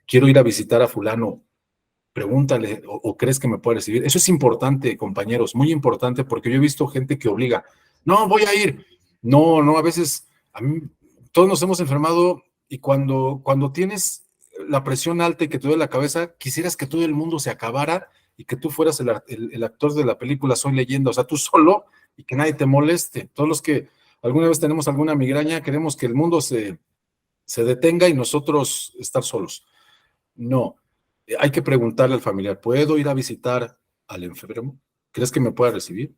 quiero ir a visitar a fulano. Pregúntale o crees que me puede recibir. Eso es importante, compañeros, muy importante, porque yo he visto gente que obliga, no, voy a ir. No, a veces, a mí, todos nos hemos enfermado y cuando tienes la presión alta y que te duele la cabeza, quisieras que todo el mundo se acabara y que tú fueras el actor de la película Soy Leyenda, o sea, tú solo y que nadie te moleste. Todos los que alguna vez tenemos alguna migraña, queremos que el mundo se detenga y nosotros estar solos. No. Hay que preguntarle al familiar, ¿puedo ir a visitar al enfermo? ¿Crees que me pueda recibir?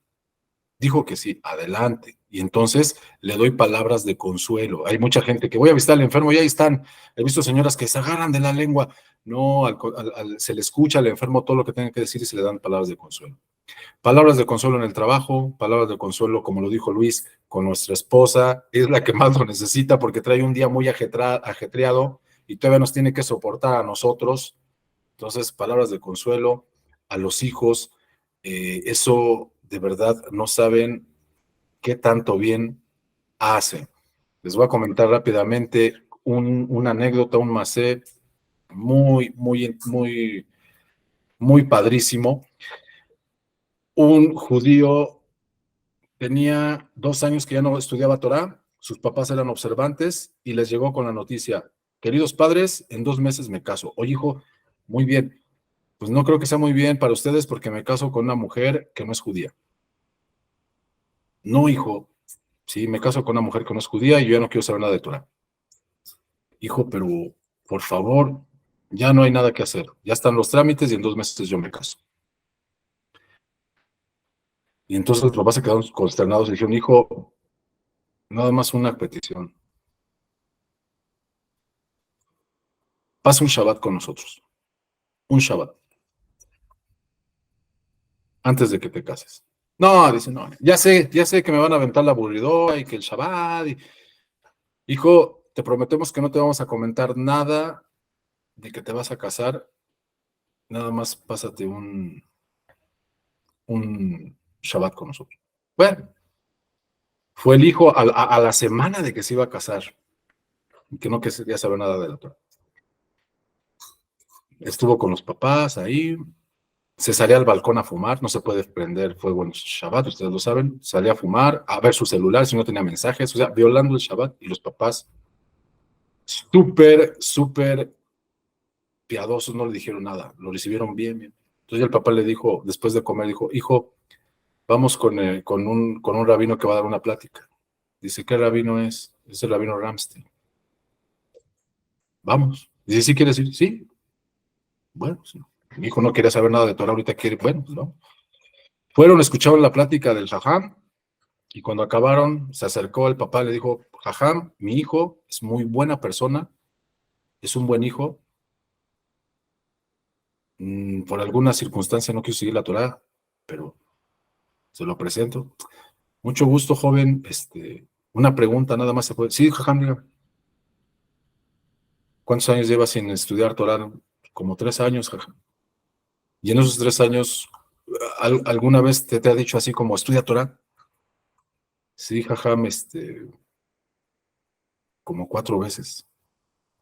Dijo que sí, adelante. Y entonces le doy palabras de consuelo. Hay mucha gente que voy a visitar al enfermo y ahí están. He visto señoras que se agarran de la lengua. No, se le escucha al enfermo todo lo que tenga que decir y se le dan palabras de consuelo. Palabras de consuelo en el trabajo, palabras de consuelo, como lo dijo Luis, con nuestra esposa. Es la que más lo necesita porque trae un día muy ajetreado y todavía nos tiene que soportar a nosotros. Entonces, palabras de consuelo a los hijos, eso de verdad no saben qué tanto bien hacen. Les voy a comentar rápidamente una anécdota, un macé muy padrísimo. Un judío tenía 2 años que ya no estudiaba Torah, sus papás eran observantes y les llegó con la noticia, queridos padres, en 2 meses me caso. Oye, hijo, muy bien. Pues no creo que sea muy bien para ustedes porque me caso con una mujer que no es judía. No, hijo, sí, me caso con una mujer que no es judía y yo ya no quiero saber nada de Torah. Hijo, pero por favor, ya no hay nada que hacer. Ya están los trámites y en 2 meses yo me caso. Y entonces los papás se quedaron consternados y dijeron, hijo, nada más una petición. Pasa un Shabbat con nosotros. Un Shabbat. Antes de que te cases. No, dice, no, ya sé que me van a aventar la aburridora y que el Shabbat. Hijo, te prometemos que no te vamos a comentar nada de que te vas a casar. Nada más pásate un Shabbat con nosotros. Bueno, fue el hijo a la semana de que se iba a casar y que no quería saber nada de la Torah. Estuvo con los papás ahí, se salía al balcón a fumar, no se puede prender fuego en Shabbat, ustedes lo saben, salía a fumar, a ver su celular si no tenía mensajes, o sea, violando el Shabbat, y los papás súper piadosos, no le dijeron nada, lo recibieron bien. Entonces el papá le dijo, después de comer, dijo, hijo, vamos con un rabino que va a dar una plática. Dice, ¿qué rabino es? Es el rabino Ramstein. Vamos. Dice, ¿sí quieres ir? Sí. Bueno, sí. Mi hijo no quería saber nada de Torah, ahorita quiere, bueno, pues no. Fueron, escucharon la plática del Jajam, y cuando acabaron, se acercó el papá, le dijo, Jajam, mi hijo es muy buena persona, es un buen hijo, por alguna circunstancia no quiso seguir la Torah, pero se lo presento. Mucho gusto, joven, una pregunta nada más se puede. Sí, Jajam, diga. ¿Cuántos años llevas sin estudiar Torah? Como 3 años, Jajam. Y en esos 3 años, ¿alguna vez te ha dicho así como estudia Torah? Sí, Jajam, como 4 veces.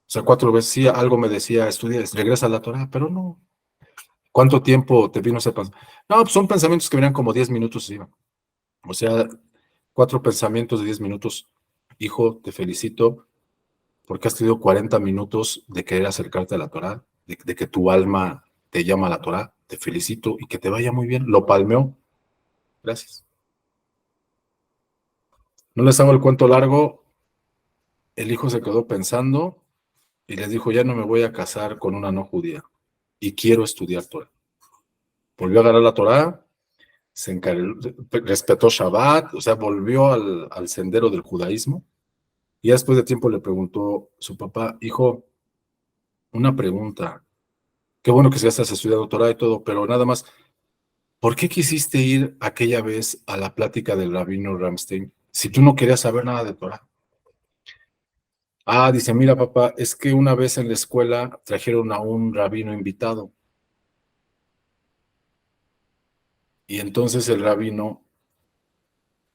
O sea, 4 veces, sí, algo me decía, estudia, regresa a la Torah, pero no. ¿Cuánto tiempo te vino ese pensamiento? No, pues son pensamientos que venían como 10 minutos, sí. O sea, 4 pensamientos de 10 minutos. Hijo, te felicito porque has tenido 40 minutos de querer acercarte a la Torá, de que tu alma te llama a la Torá. Te felicito y que te vaya muy bien. Lo palmeó. Gracias. No les hago el cuento largo. El hijo se quedó pensando y les dijo, ya no me voy a casar con una no judía y quiero estudiar Torah. Volvió a agarrar la Torah, respetó Shabbat, o sea, volvió al sendero del judaísmo. Y después de tiempo le preguntó su papá, hijo, una pregunta. Qué bueno que ya estás estudiando Torah y todo, pero nada más, ¿por qué quisiste ir aquella vez a la plática del rabino Ramstein si tú no querías saber nada de Torah? Ah, dice, mira papá, es que una vez en la escuela trajeron a un rabino invitado. Y entonces el rabino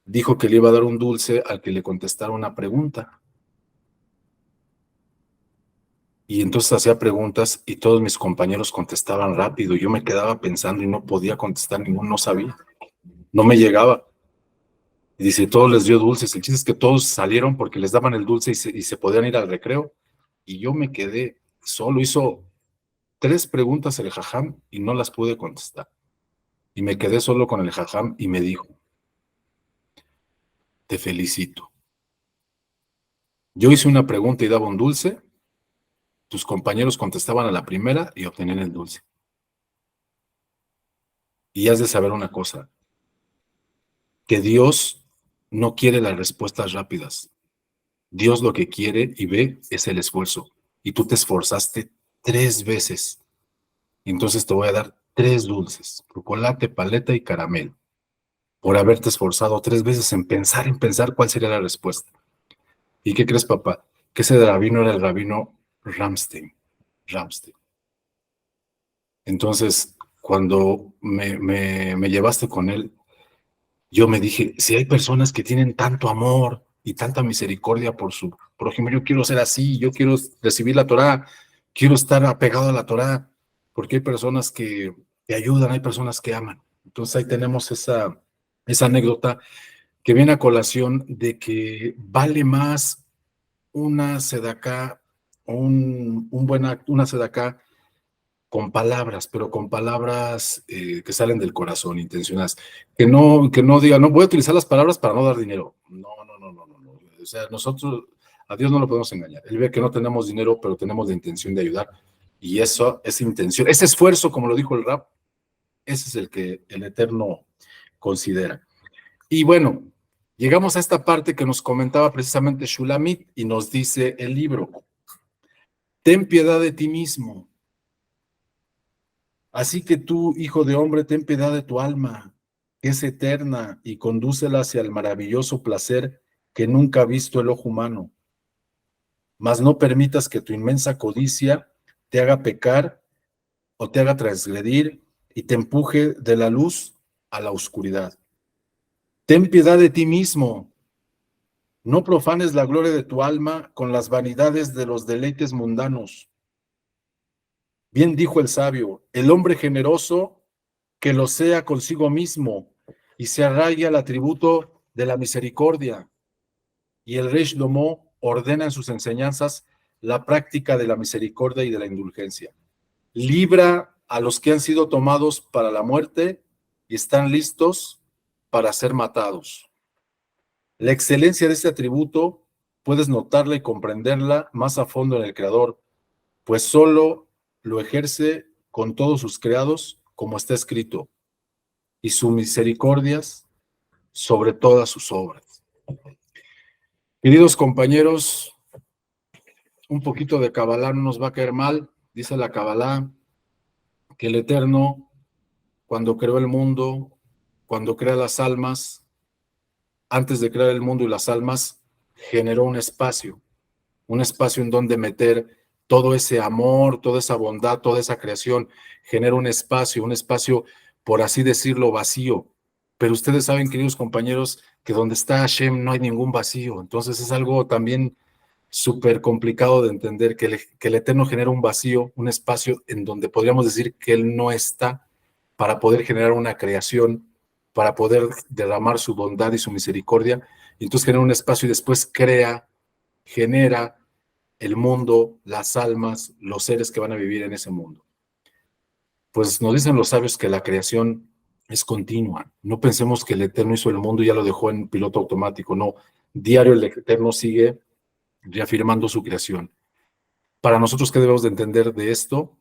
dijo que le iba a dar un dulce al que le contestara una pregunta. Y entonces hacía preguntas y todos mis compañeros contestaban rápido. Yo me quedaba pensando y no podía contestar ninguno, no sabía. No me llegaba. Y dice, todos les dio dulces. El chiste es que todos salieron porque les daban el dulce y se podían ir al recreo. Y yo me quedé solo. Hizo 3 preguntas el jajam y no las pude contestar. Y me quedé solo con el jajam y me dijo, te felicito. Yo hice una pregunta y daba un dulce. Tus compañeros contestaban a la primera y obtenían el dulce. Y has de saber una cosa, que Dios no quiere las respuestas rápidas. Dios lo que quiere y ve es el esfuerzo. Y tú te esforzaste 3 veces. Entonces te voy a dar 3 dulces, chocolate, paleta y caramelo, por haberte esforzado 3 veces en pensar cuál sería la respuesta. ¿Y qué crees, papá? Que ese rabino era el rabino Ramstein. Entonces, cuando me llevaste con él, yo me dije, si hay personas que tienen tanto amor y tanta misericordia por su prójimo, yo quiero ser así, yo quiero recibir la Torá, quiero estar apegado a la Torá, porque hay personas que ayudan, hay personas que aman. Entonces ahí tenemos esa anécdota que viene a colación de que vale más una sedaká, un buen acto, una sedaká con palabras, pero con palabras que salen del corazón, intencionadas. Que no diga, no voy a utilizar las palabras para no dar dinero. No. O sea, nosotros, a Dios no lo podemos engañar. Él ve que no tenemos dinero, pero tenemos la intención de ayudar. Y eso, esa intención, ese esfuerzo, como lo dijo el Rab, ese es el que el Eterno considera. Y bueno, llegamos a esta parte que nos comentaba precisamente Shulamit y nos dice el libro, ten piedad de ti mismo. Así que tú, hijo de hombre, ten piedad de tu alma, que es eterna, y condúcela hacia el maravilloso placer que nunca ha visto el ojo humano. Mas no permitas que tu inmensa codicia te haga pecar o te haga transgredir y te empuje de la luz a la oscuridad. Ten piedad de ti mismo. No profanes la gloria de tu alma con las vanidades de los deleites mundanos. Bien dijo el sabio, el hombre generoso que lo sea consigo mismo y se arraigue al atributo de la misericordia. Y el rey Shlomo ordena en sus enseñanzas la práctica de la misericordia y de la indulgencia. Libra a los que han sido tomados para la muerte y están listos para ser matados. La excelencia de este atributo puedes notarla y comprenderla más a fondo en el Creador, pues solo lo ejerce con todos sus creados, como está escrito, y sus misericordias sobre todas sus obras. Queridos compañeros, un poquito de Kabbalah no nos va a caer mal. Dice la Kabbalah que el Eterno, cuando creó el mundo, cuando crea las almas, antes de crear el mundo y las almas, generó un espacio en donde meter todo ese amor, toda esa bondad, toda esa creación, genera un espacio, por así decirlo, vacío. Pero ustedes saben, queridos compañeros, que donde está Hashem no hay ningún vacío. Entonces es algo también súper complicado de entender que el Eterno genera un vacío, un espacio en donde podríamos decir que Él no está para poder generar una creación, para poder derramar su bondad y su misericordia. Y entonces genera un espacio y después crea, genera el mundo, las almas, los seres que van a vivir en ese mundo. Pues nos dicen los sabios que la creación es continua. No pensemos que el Eterno hizo el mundo y ya lo dejó en piloto automático. No, diario el Eterno sigue reafirmando su creación. Para nosotros, ¿qué debemos de entender de esto?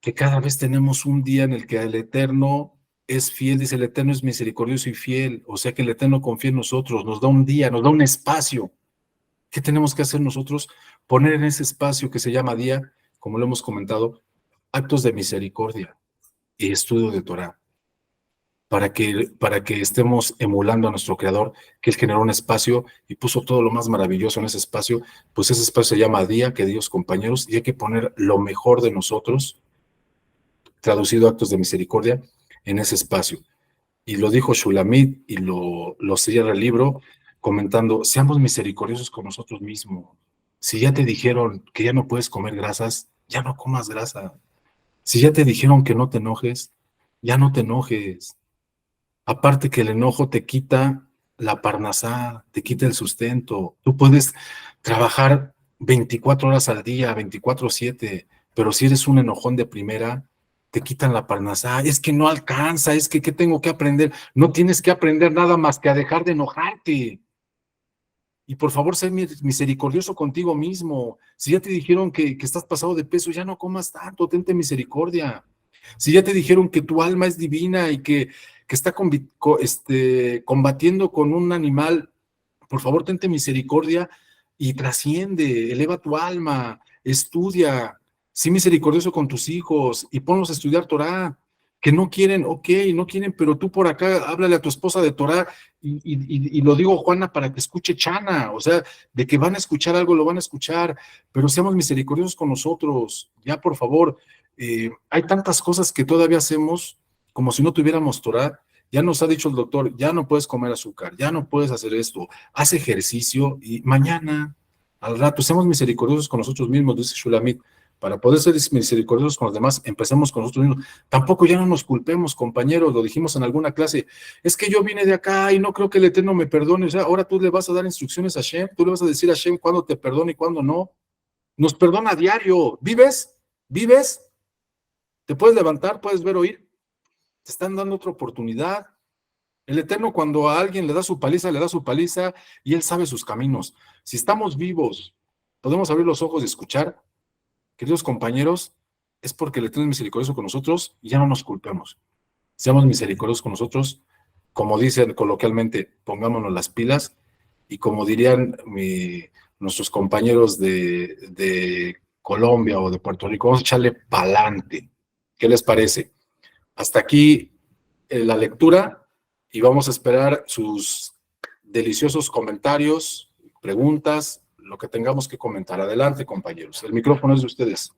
Que cada vez tenemos un día en el que el Eterno es fiel. Dice, el Eterno es misericordioso y fiel. O sea que el Eterno confía en nosotros, nos da un día, nos da un espacio. ¿Qué tenemos que hacer nosotros? Poner en ese espacio que se llama día, como lo hemos comentado, actos de misericordia y estudio de Torah, para que estemos emulando a nuestro Creador, que Él generó un espacio y puso todo lo más maravilloso en ese espacio. Pues ese espacio se llama día, queridos compañeros, y hay que poner lo mejor de nosotros, traducido actos de misericordia, en ese espacio. Y lo dijo Shulamit y lo cierra el libro comentando, seamos misericordiosos con nosotros mismos. Si ya te dijeron que ya no puedes comer grasas, ya no comas grasa. Si ya te dijeron que no te enojes, ya no te enojes. Aparte que el enojo te quita la parnasá, te quita el sustento. Tú puedes trabajar 24 horas al día, 24/7, pero si eres un enojón de primera, te quitan la parnasá. Es que no alcanza, es que ¿qué tengo que aprender? No tienes que aprender nada más que a dejar de enojarte. Y por favor, sé misericordioso contigo mismo. Si ya te dijeron que estás pasado de peso, ya no comas tanto, tente misericordia. Si ya te dijeron que tu alma es divina y que está combatiendo con un animal, por favor, tente misericordia y trasciende, eleva tu alma, estudia, sé misericordioso con tus hijos y ponlos a estudiar Torah. Que no quieren, ok, no quieren, pero tú por acá háblale a tu esposa de Torah y lo digo, Juana, para que escuche Chana, o sea, de que van a escuchar algo, lo van a escuchar, pero seamos misericordiosos con nosotros, ya por favor. Hay tantas cosas que todavía hacemos como si no tuviéramos Torah. Ya nos ha dicho el doctor, ya no puedes comer azúcar, ya no puedes hacer esto, haz ejercicio y mañana, al rato, seamos misericordiosos con nosotros mismos, dice Shulamit. Para poder ser misericordiosos con los demás, empecemos con nosotros mismos. Tampoco ya no nos culpemos, compañeros, lo dijimos en alguna clase. Es que yo vine de acá y no creo que el Eterno me perdone. O sea, ahora tú le vas a dar instrucciones a Hashem, tú le vas a decir a Hashem cuándo te perdona y cuándo no. Nos perdona a diario. ¿Vives? ¿Vives? ¿Te puedes levantar? ¿Puedes ver, oír? Te están dando otra oportunidad. El Eterno, cuando a alguien le da su paliza y Él sabe sus caminos. Si estamos vivos, podemos abrir los ojos y escuchar. Queridos compañeros, es porque el Eterno es misericordioso con nosotros y ya no nos culpemos. Seamos misericordiosos con nosotros, como dicen coloquialmente, pongámonos las pilas, y como dirían nuestros compañeros de Colombia o de Puerto Rico, vamos a echarle pa'lante. ¿Qué les parece? Hasta aquí la lectura y vamos a esperar sus deliciosos comentarios, preguntas, lo que tengamos que comentar. Adelante, compañeros. El micrófono es de ustedes.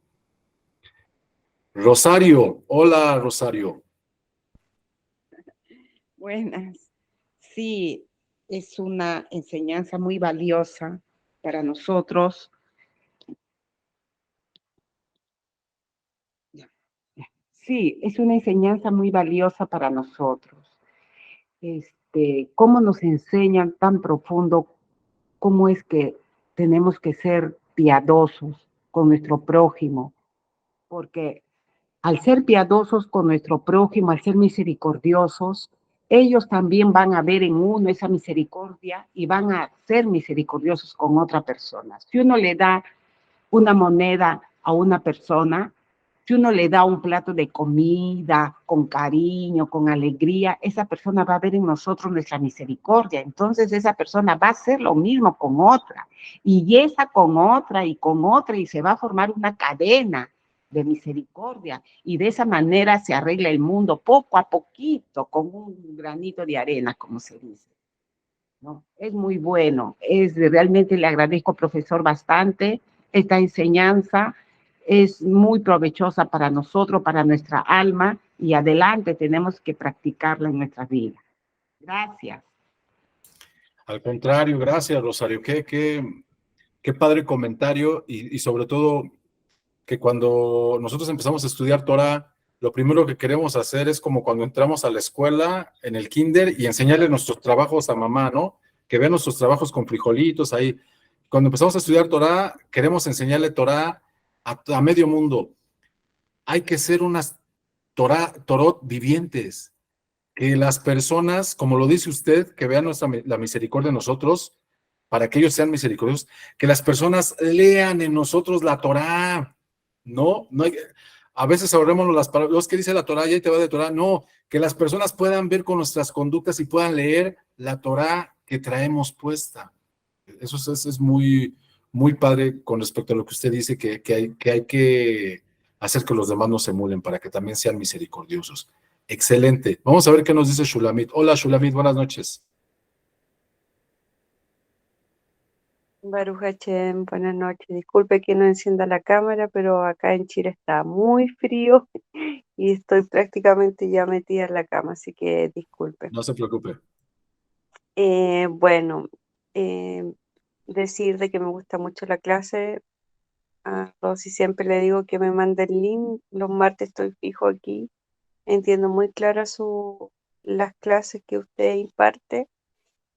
Rosario. Hola, Rosario. Buenas. Sí, es una enseñanza muy valiosa para nosotros. Sí, es una enseñanza muy valiosa para nosotros. Cómo nos enseñan tan profundo cómo es que tenemos que ser piadosos con nuestro prójimo, porque al ser piadosos con nuestro prójimo, al ser misericordiosos, ellos también van a ver en uno esa misericordia y van a ser misericordiosos con otra persona. Si uno le da una moneda a una persona, si uno le da un plato de comida con cariño, con alegría, esa persona va a ver en nosotros nuestra misericordia. Entonces esa persona va a hacer lo mismo con otra, y esa con otra, y se va a formar una cadena de misericordia, y de esa manera se arregla el mundo poco a poquito, con un granito de arena, como se dice, ¿no? Es muy bueno, realmente le agradezco, profesor, bastante esta enseñanza. Es muy provechosa para nosotros, para nuestra alma, y adelante tenemos que practicarla en nuestra vida. Gracias. Al contrario, gracias, Rosario. Qué padre comentario y sobre todo que cuando nosotros empezamos a estudiar Torah, lo primero que queremos hacer es como cuando entramos a la escuela, en el kinder, y enseñarle nuestros trabajos a mamá, ¿no? Que vea nuestros trabajos con frijolitos ahí. cuando empezamos a estudiar Torah, queremos enseñarle Torah a medio mundo. Hay que ser unas Torot vivientes, que las personas, como lo dice usted, que vean la misericordia en nosotros, para que ellos sean misericordiosos, que las personas lean en nosotros la Torah. No hay, a veces ahorrémonos las palabras, los que dice la Torah, ya te va de Torah, no, que las personas puedan ver con nuestras conductas y puedan leer la Torah que traemos puesta. Eso es muy, muy padre con respecto a lo que usted dice, que hay que hacer que los demás nos emulen para que también sean misericordiosos. Excelente. Vamos a ver qué nos dice Shulamit. Hola, Shulamit, buenas noches. Baruch Hashem, buenas noches. Disculpe que no encienda la cámara, pero acá en Chile está muy frío y estoy prácticamente ya metida en la cama, así que disculpe. No se preocupe. Bueno, eh, decir de que me gusta mucho la clase. A Rosy siempre le digo que me mande el link. Los martes estoy fijo aquí. Entiendo muy claras las clases que usted imparte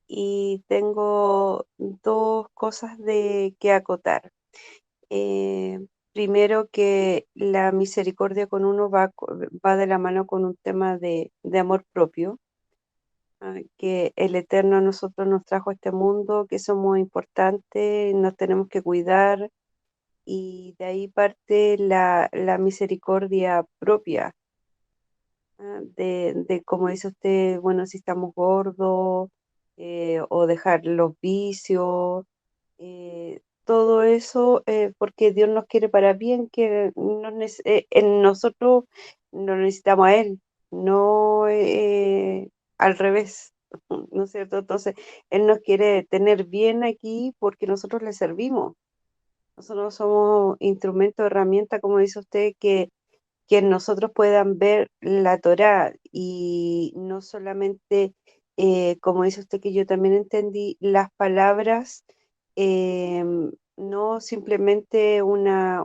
y tengo dos cosas de que acotar. Primero que la misericordia con uno va de la mano con un tema de amor propio, que el Eterno a nosotros nos trajo a este mundo, que somos importantes, nos tenemos que cuidar y de ahí parte la misericordia propia, de como dice usted, bueno, si estamos gordos o dejar los vicios, todo eso, porque Dios nos quiere para bien, que en nosotros no necesitamos a Él, no al revés, ¿no es cierto? Entonces, Él nos quiere tener bien aquí porque nosotros le servimos. Nosotros somos instrumento, herramienta, como dice usted, que nosotros puedan ver la Torá y no solamente, como dice usted, que yo también entendí, las palabras, no simplemente una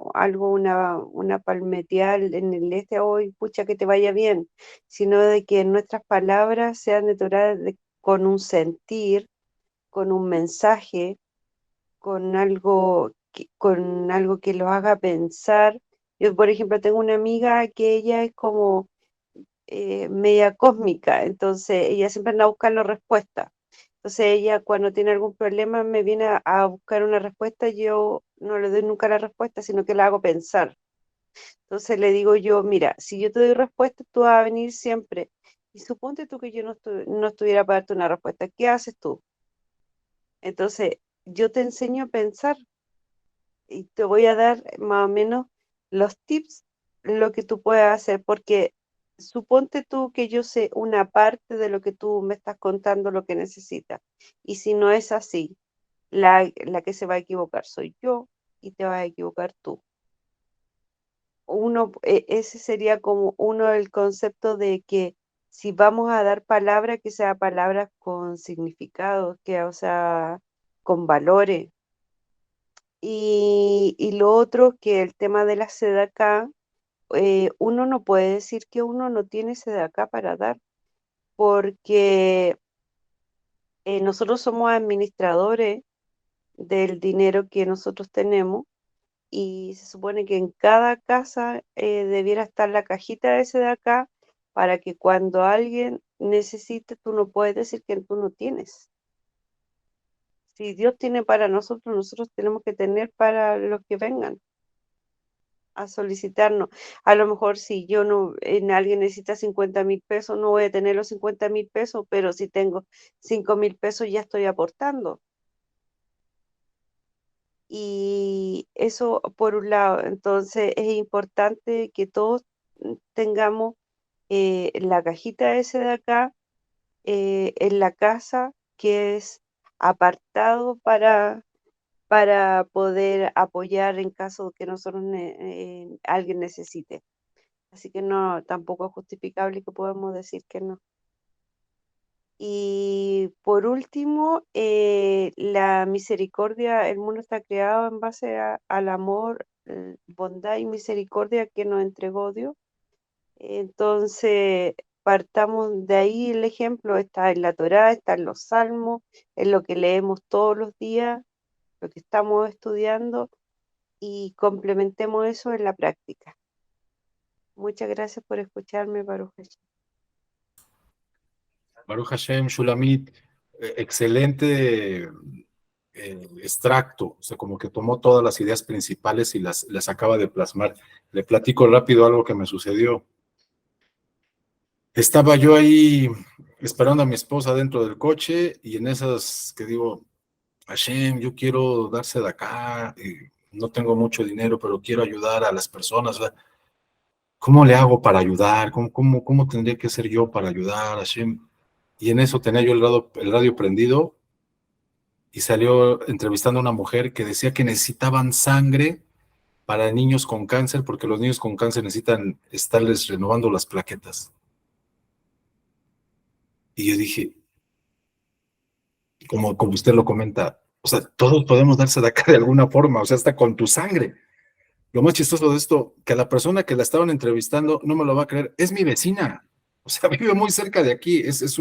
palmeteal en el hoy, pucha, que te vaya bien, sino de que nuestras palabras sean de Torá con un sentir, con un mensaje, con algo que lo haga pensar. Yo, por ejemplo, tengo una amiga que ella es como media cósmica, entonces ella siempre anda buscando respuestas. Entonces ella cuando tiene algún problema me viene a buscar una respuesta, yo no le doy nunca la respuesta, sino que la hago pensar. Entonces le digo yo, mira, si yo te doy respuesta, tú vas a venir siempre. Y suponte tú que yo no estuviera para darte una respuesta, ¿qué haces tú? Entonces, yo te enseño a pensar y te voy a dar más o menos los tips, lo que tú puedes hacer, porque suponte tú que yo sé una parte de lo que tú me estás contando, lo que necesitas, y si no es así, la que se va a equivocar soy yo y te vas a equivocar tú. Ese sería como uno del concepto de que si vamos a dar palabras, que sea palabras con significado, que, o sea, con valores. Y lo otro, que el tema de la acá, uno no puede decir que uno no tiene acá para dar, porque nosotros somos administradores del dinero que nosotros tenemos y se supone que en cada casa debiera estar la cajita de acá para que cuando alguien necesite, tú no puedes decir que tú no tienes. Si Dios tiene para nosotros, nosotros tenemos que tener para los que vengan a solicitarnos. A lo mejor si yo no, alguien necesita 50.000 pesos, no voy a tener los 50.000 pesos, pero si tengo 5.000 pesos ya estoy aportando. Y eso por un lado, entonces es importante que todos tengamos la cajita ese de acá en la casa, que es apartado para poder apoyar en caso que nosotros alguien necesite. Así que no, tampoco es justificable que podamos decir que no. Y por último, la misericordia, el mundo está creado en base al amor, bondad y misericordia que nos entregó Dios. Entonces, partamos de ahí el ejemplo, está en la Torá, está en los Salmos, en lo que leemos todos los días, lo que estamos estudiando y complementemos eso en la práctica. Muchas gracias por escucharme, Baruch Hashem. Baruch Hashem, Shulamit, excelente extracto, o sea, como que tomó todas las ideas principales y las acaba de plasmar. Le platico rápido algo que me sucedió. Estaba yo ahí esperando a mi esposa dentro del coche y en esas que digo, Hashem, yo quiero darse de acá, no tengo mucho dinero, pero quiero ayudar a las personas, ¿verdad? ¿Cómo le hago para ayudar? ¿Cómo tendría que ser yo para ayudar, Hashem? Y en eso tenía yo el radio prendido y salió entrevistando a una mujer que decía que necesitaban sangre para niños con cáncer, porque los niños con cáncer necesitan estarles renovando las plaquetas. Y yo dije, como usted lo comenta, o sea, todos podemos darse de acá de alguna forma, o sea, hasta con tu sangre. Lo más chistoso de esto, que la persona que la estaban entrevistando, no me lo va a creer, es mi vecina. O sea, vive muy cerca de aquí, es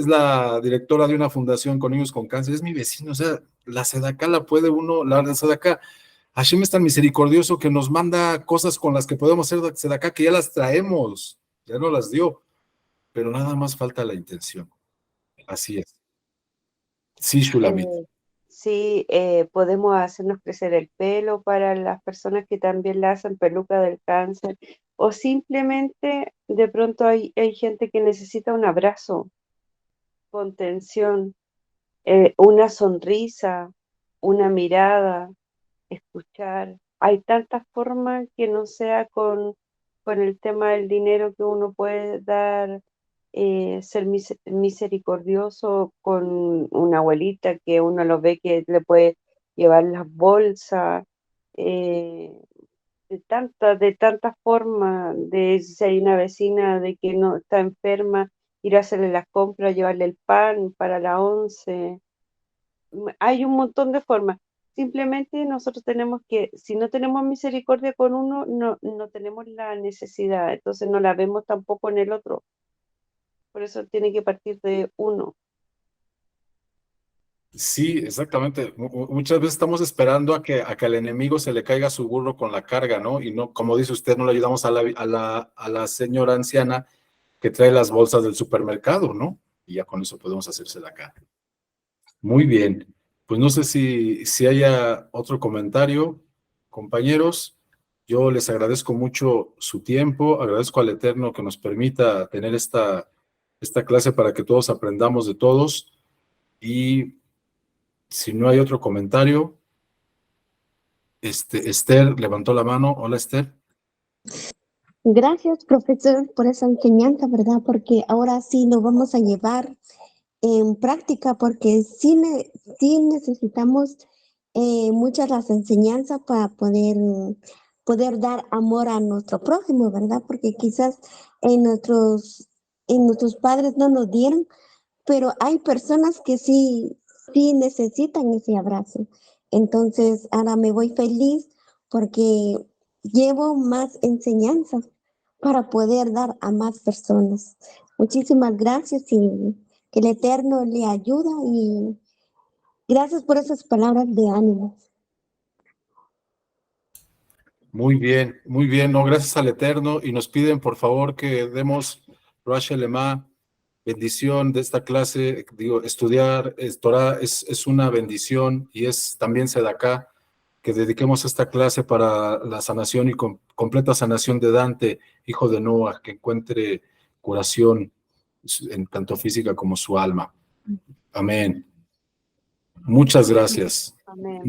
la directora de una fundación con niños con cáncer, es mi vecino, o sea, la Sedacá la puede uno, la Sedacá, Hashem es tan misericordioso que nos manda cosas con las que podemos hacer Sedacá, que ya las traemos, ya no las dio, pero nada más falta la intención. Así es. Sí, Shulamit. Sí, podemos hacernos crecer el pelo para las personas que también le hacen peluca del cáncer, o simplemente de pronto hay gente que necesita un abrazo, contención, una sonrisa, una mirada, escuchar. Hay tantas formas que no sea con el tema del dinero que uno puede dar, ser misericordioso con una abuelita que uno lo ve que le puede llevar las bolsas, de tantas formas, de si hay una vecina de que no está enferma, ir a hacerle las compras, llevarle el pan para la once. Hay un montón de formas. Simplemente nosotros tenemos que, si no tenemos misericordia con uno, no tenemos la necesidad, entonces no la vemos tampoco en el otro. Por eso tiene que partir de uno. Sí, exactamente. Muchas veces estamos esperando a que al enemigo se le caiga su burro con la carga, ¿no? Y no, como dice usted, no le ayudamos a la señora anciana que trae las bolsas del supermercado, ¿no? Y ya con eso podemos hacerse la cara. Muy bien. Pues no sé si haya otro comentario, compañeros. Yo les agradezco mucho su tiempo, agradezco al Eterno que nos permita tener esta clase para que todos aprendamos de todos. Y si no hay otro comentario, Esther levantó la mano. Hola, Esther. Gracias, profesor, por esa enseñanza, ¿verdad? Porque ahora sí lo vamos a llevar en práctica, porque sí necesitamos muchas las enseñanzas para poder dar amor a nuestro prójimo, ¿verdad? Porque quizás en nuestros padres no nos dieron, pero hay personas que sí necesitan ese abrazo. Entonces, ahora me voy feliz porque llevo más enseñanzas para poder dar a más personas. Muchísimas gracias y que el Eterno le ayuda y gracias por esas palabras de ánimo. Muy bien, muy bien. No, gracias al Eterno. Y nos piden, por favor, que demos Rosh Hashanah, bendición de esta clase. Digo, estudiar Torah es una bendición y es también Sedacá, que dediquemos esta clase para la sanación y completa sanación de Dante, hijo de Noah, que encuentre curación en tanto física como su alma. Amén. Muchas gracias. Amén.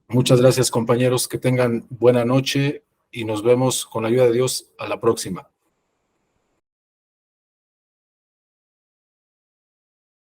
Muchas gracias, compañeros. Que tengan buena noche y nos vemos con la ayuda de Dios a la próxima.